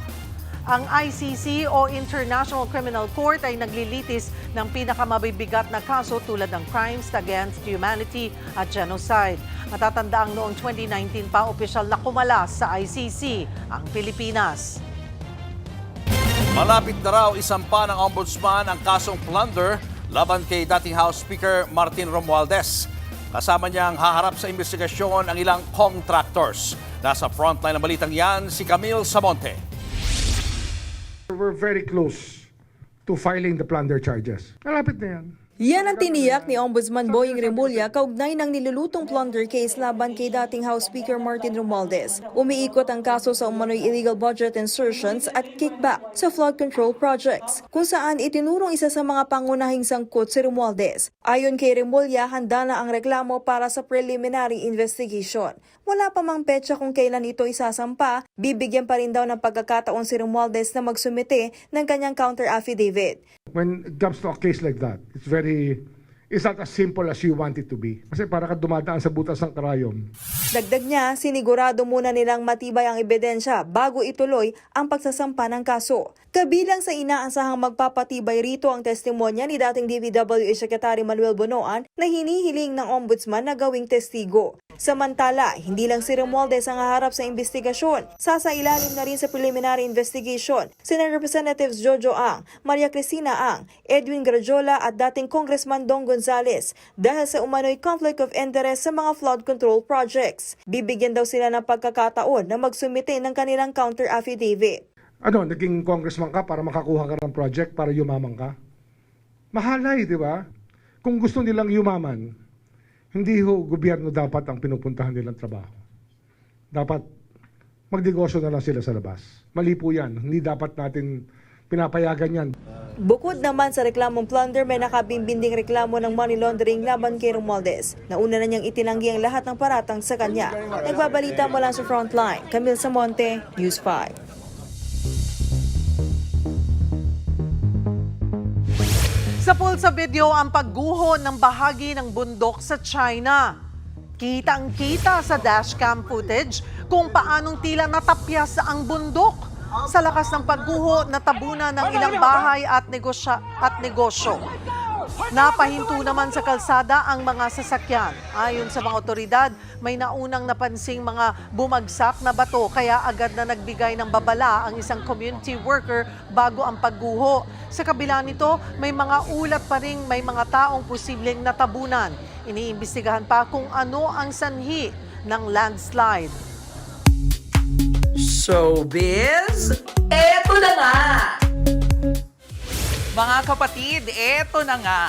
Ang ICC o International Criminal Court ay naglilitis ng pinakamabibigat na kaso tulad ng crimes against humanity at genocide. Matatandaang noong 2019 pa opisyal na kumalas sa ICC ang Pilipinas. Malapit na raw isampa ng Ombudsman ang kasong plunder laban kay dating House Speaker Martin Romualdez. Kasama niyang haharap sa investigasyon ang ilang contractors. Nasa frontline ng balitang yan, si Camille Samonte. We're very close to filing the plunder charges. Malapit na yan. Yan ang tiniyak ni Ombudsman Boying Remulla kaugnay ng nilulutong plunder case laban kay dating House Speaker Martin Romualdez. Umiikot ang kaso sa umano'y illegal budget insertions at kickback sa flood control projects, kung saan itinurong isa sa mga pangunahing sangkot si Romualdez. Ayon kay Remulla, handa na ang reklamo para sa preliminary investigation. Wala pa mang petsa kung kailan ito isasampa, bibigyan pa rin daw ng pagkakataon si Romualdez na magsumite ng kanyang counter affidavit. When it comes to a case like that, it's not as simple as you want it to be. Kasi para ka dumadaan sa butas ng karayom. Dagdag niya, sinigurado muna nilang matibay ang ebidensya bago ituloy ang pagsasampa ng kaso. Kabilang sa inaasahang magpapatibay rito ang testimonya ni dating DPWH Secretary Manuel Bonoan na hinihiling ng Ombudsman na gawing testigo. Samantala, hindi lang si Romualdez ang haharap sa investigasyon. Sasailalim na rin sa preliminary investigation sina Representatives Jojo Ang, Maria Cristina Ang, Edwin Gradiola at dating Congressman Dong Gonzales dahil sa umano'y conflict of interest sa mga flood control projects. Bibigyan daw sila ng pagkakataon na magsumite ng kanilang counter affidavit. Naging congressman ka para makakuha ka ng project para yumaman ka? Mahalay, di ba? Kung gusto nilang yumaman, hindi gobyerno dapat ang pinupuntahan nilang trabaho. Dapat magnegosyo na lang sila sa labas. Mali po yan. Hindi dapat natin pinapayagan yan. Bukod naman sa reklamong plunder, may nakabimbinding reklamo ng money laundering laban kay Romualdez. Nauna na niyang itinanggi ang lahat ng paratang sa kanya. Nagbabalita mula sa Frontline, Camille Samonte, News 5. Sa pulsa video ang pagguho ng bahagi ng bundok sa China. Kitang-kita sa dashcam footage kung paanong tila natapyas ang bundok. Sa lakas ng pagguho, natabunan ng ilang bahay at negosyo. Napahinto naman sa kalsada ang mga sasakyan. Ayon sa mga otoridad, may naunang napansing mga bumagsak na bato kaya agad na nagbigay ng babala ang isang community worker bago ang pagguho. Sa kabila nito, may mga ulat pa ring may mga taong posibleng natabunan. Iniimbestigahan pa kung ano ang sanhi ng landslide. Showbiz, eto na nga! Mga kapatid, eto na nga.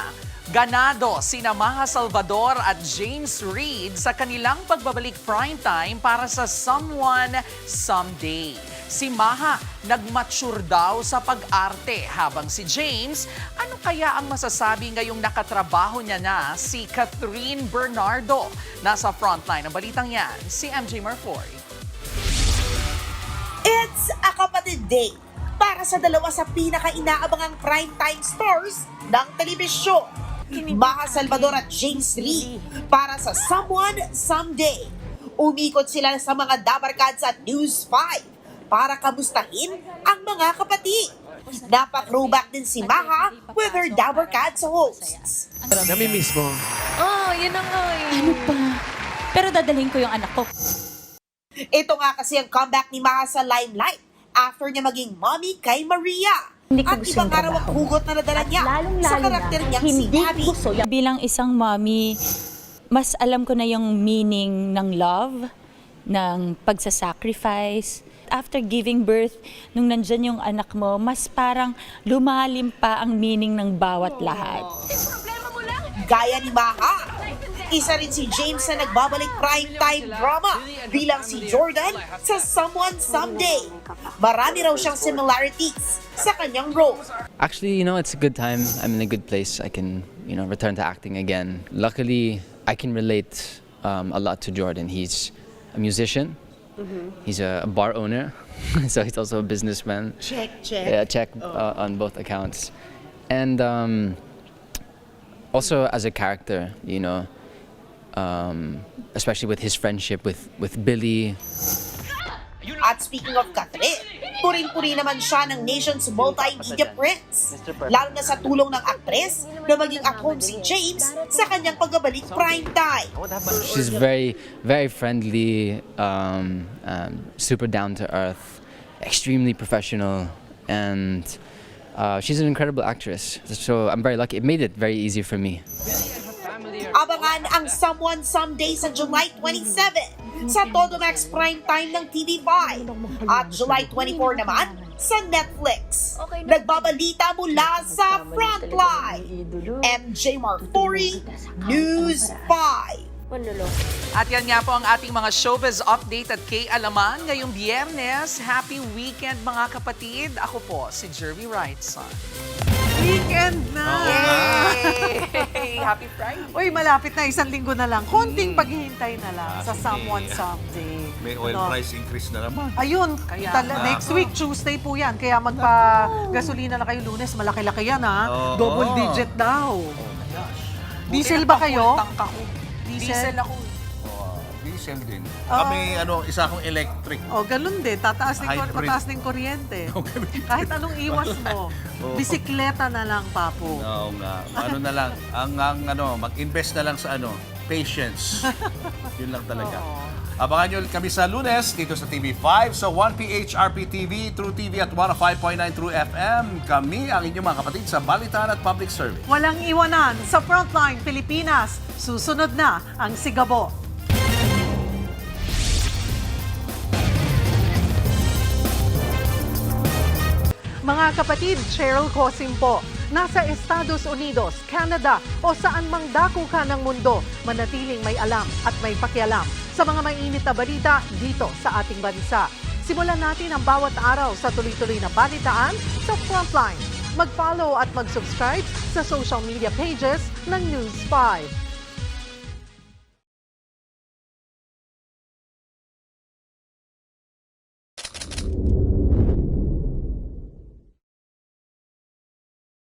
Ganado sina Maha Salvador at James Reid sa kanilang pagbabalik primetime para sa Someone Someday. Si Maha nagmature daw sa pag-arte habang si James, ano kaya ang masasabi ngayong nakatrabaho niya na si Catherine Bernardo? Nasa frontline ng balitang yan, si MJ Marfoy. It's a Kapatid Day para sa dalawa sa pinaka-inaabangang primetime stars ng telebisyon. Maha Salvador at James Reid para sa Someone Someday. Umikot sila sa mga dabarkads at News 5 para kamustahin ang mga kapatid. Napak-throwback din si Maha with her dabarkads hosts. Namimiss mo? Yun na nga eh. Ano pa? Pero dadalhin ko yung anak ko. Ito nga kasi ang comeback ni Maha sa limelight after niya maging mommy kay Maria. At ibang araw ang hugot na nadala niya sa karakter niyang si Abby. Bilang isang mommy, mas alam ko na yung meaning ng love, ng pagsasacrifice. After giving birth, nung nandyan yung anak mo, mas parang lumalim pa ang meaning ng bawat lahat. Gaya ni Maha, isa rin si James na nagbabalik primetime drama bilang si Jordan sa Someone Someday. Marami raw siyang similarities sa kanyang role. Actually, it's a good time. I'm in a good place. I can, return to acting again. Luckily, I can relate a lot to Jordan. He's a musician. He's a bar owner, so he's also a businessman. Check. Yeah, check on both accounts. And also as a character, especially with his friendship with Billy. At speaking of Catherine, puring-puri naman siya ng nation's multimedia prince. Lalo na sa tulong ng aktres na maging at home si James sa kanyang pagbabalik primetime. She's very, very friendly, super down to earth, extremely professional, and she's an incredible actress. So I'm very lucky. It made it very easy for me. Abangan ang Someone Someday sa July 27 sa Todo Max Primetime ng TV5 at July 24 naman sa Netflix. Nagbabalita mula sa Frontline, MJ Marfori, News 5. At yan nga po ang ating mga showbiz update at K-Alaman ngayong Biyernes. Happy weekend mga kapatid. Ako po si Jervy Wrightson. Weekend na! Yay! Happy Friday! Uy, malapit na, 1 linggo na lang. Konting paghihintay na lang sa Someone Someday. May oil price increase na naman. Ayun, next week, Tuesday po yan. Kaya magpa-gasolina na kayo Lunes, malaki-laki yan ha. Double digit daw. Diesel ba kayo? Diesel ako. Diesel din. Kami, isa akong electric. Ganun din. Mataas ng kuryente. Kahit anong iwas mo. Bisikleta na lang, Papo. Oo nga. Na lang. Mag-invest na lang sa patience. Yun lang talaga. Abangan nyo kami sa Lunes dito sa TV5, sa 1PH RPTV, True TV at 105.9 True FM. Kami ang inyong mga kapatid sa Balitaan at Public Service. Walang iwanan sa Frontline Pilipinas. Susunod na ang Sigabo. Mga kapatid, Cheryl Cosim po. Nasa Estados Unidos, Canada o saan mang dako ka ng mundo, manatiling may alam at may pakialam sa mga mainit na balita dito sa ating bansa. Simulan natin ang bawat araw sa tuloy-tuloy na balitaan sa Frontline. Mag-follow at mag-subscribe sa social media pages ng News 5.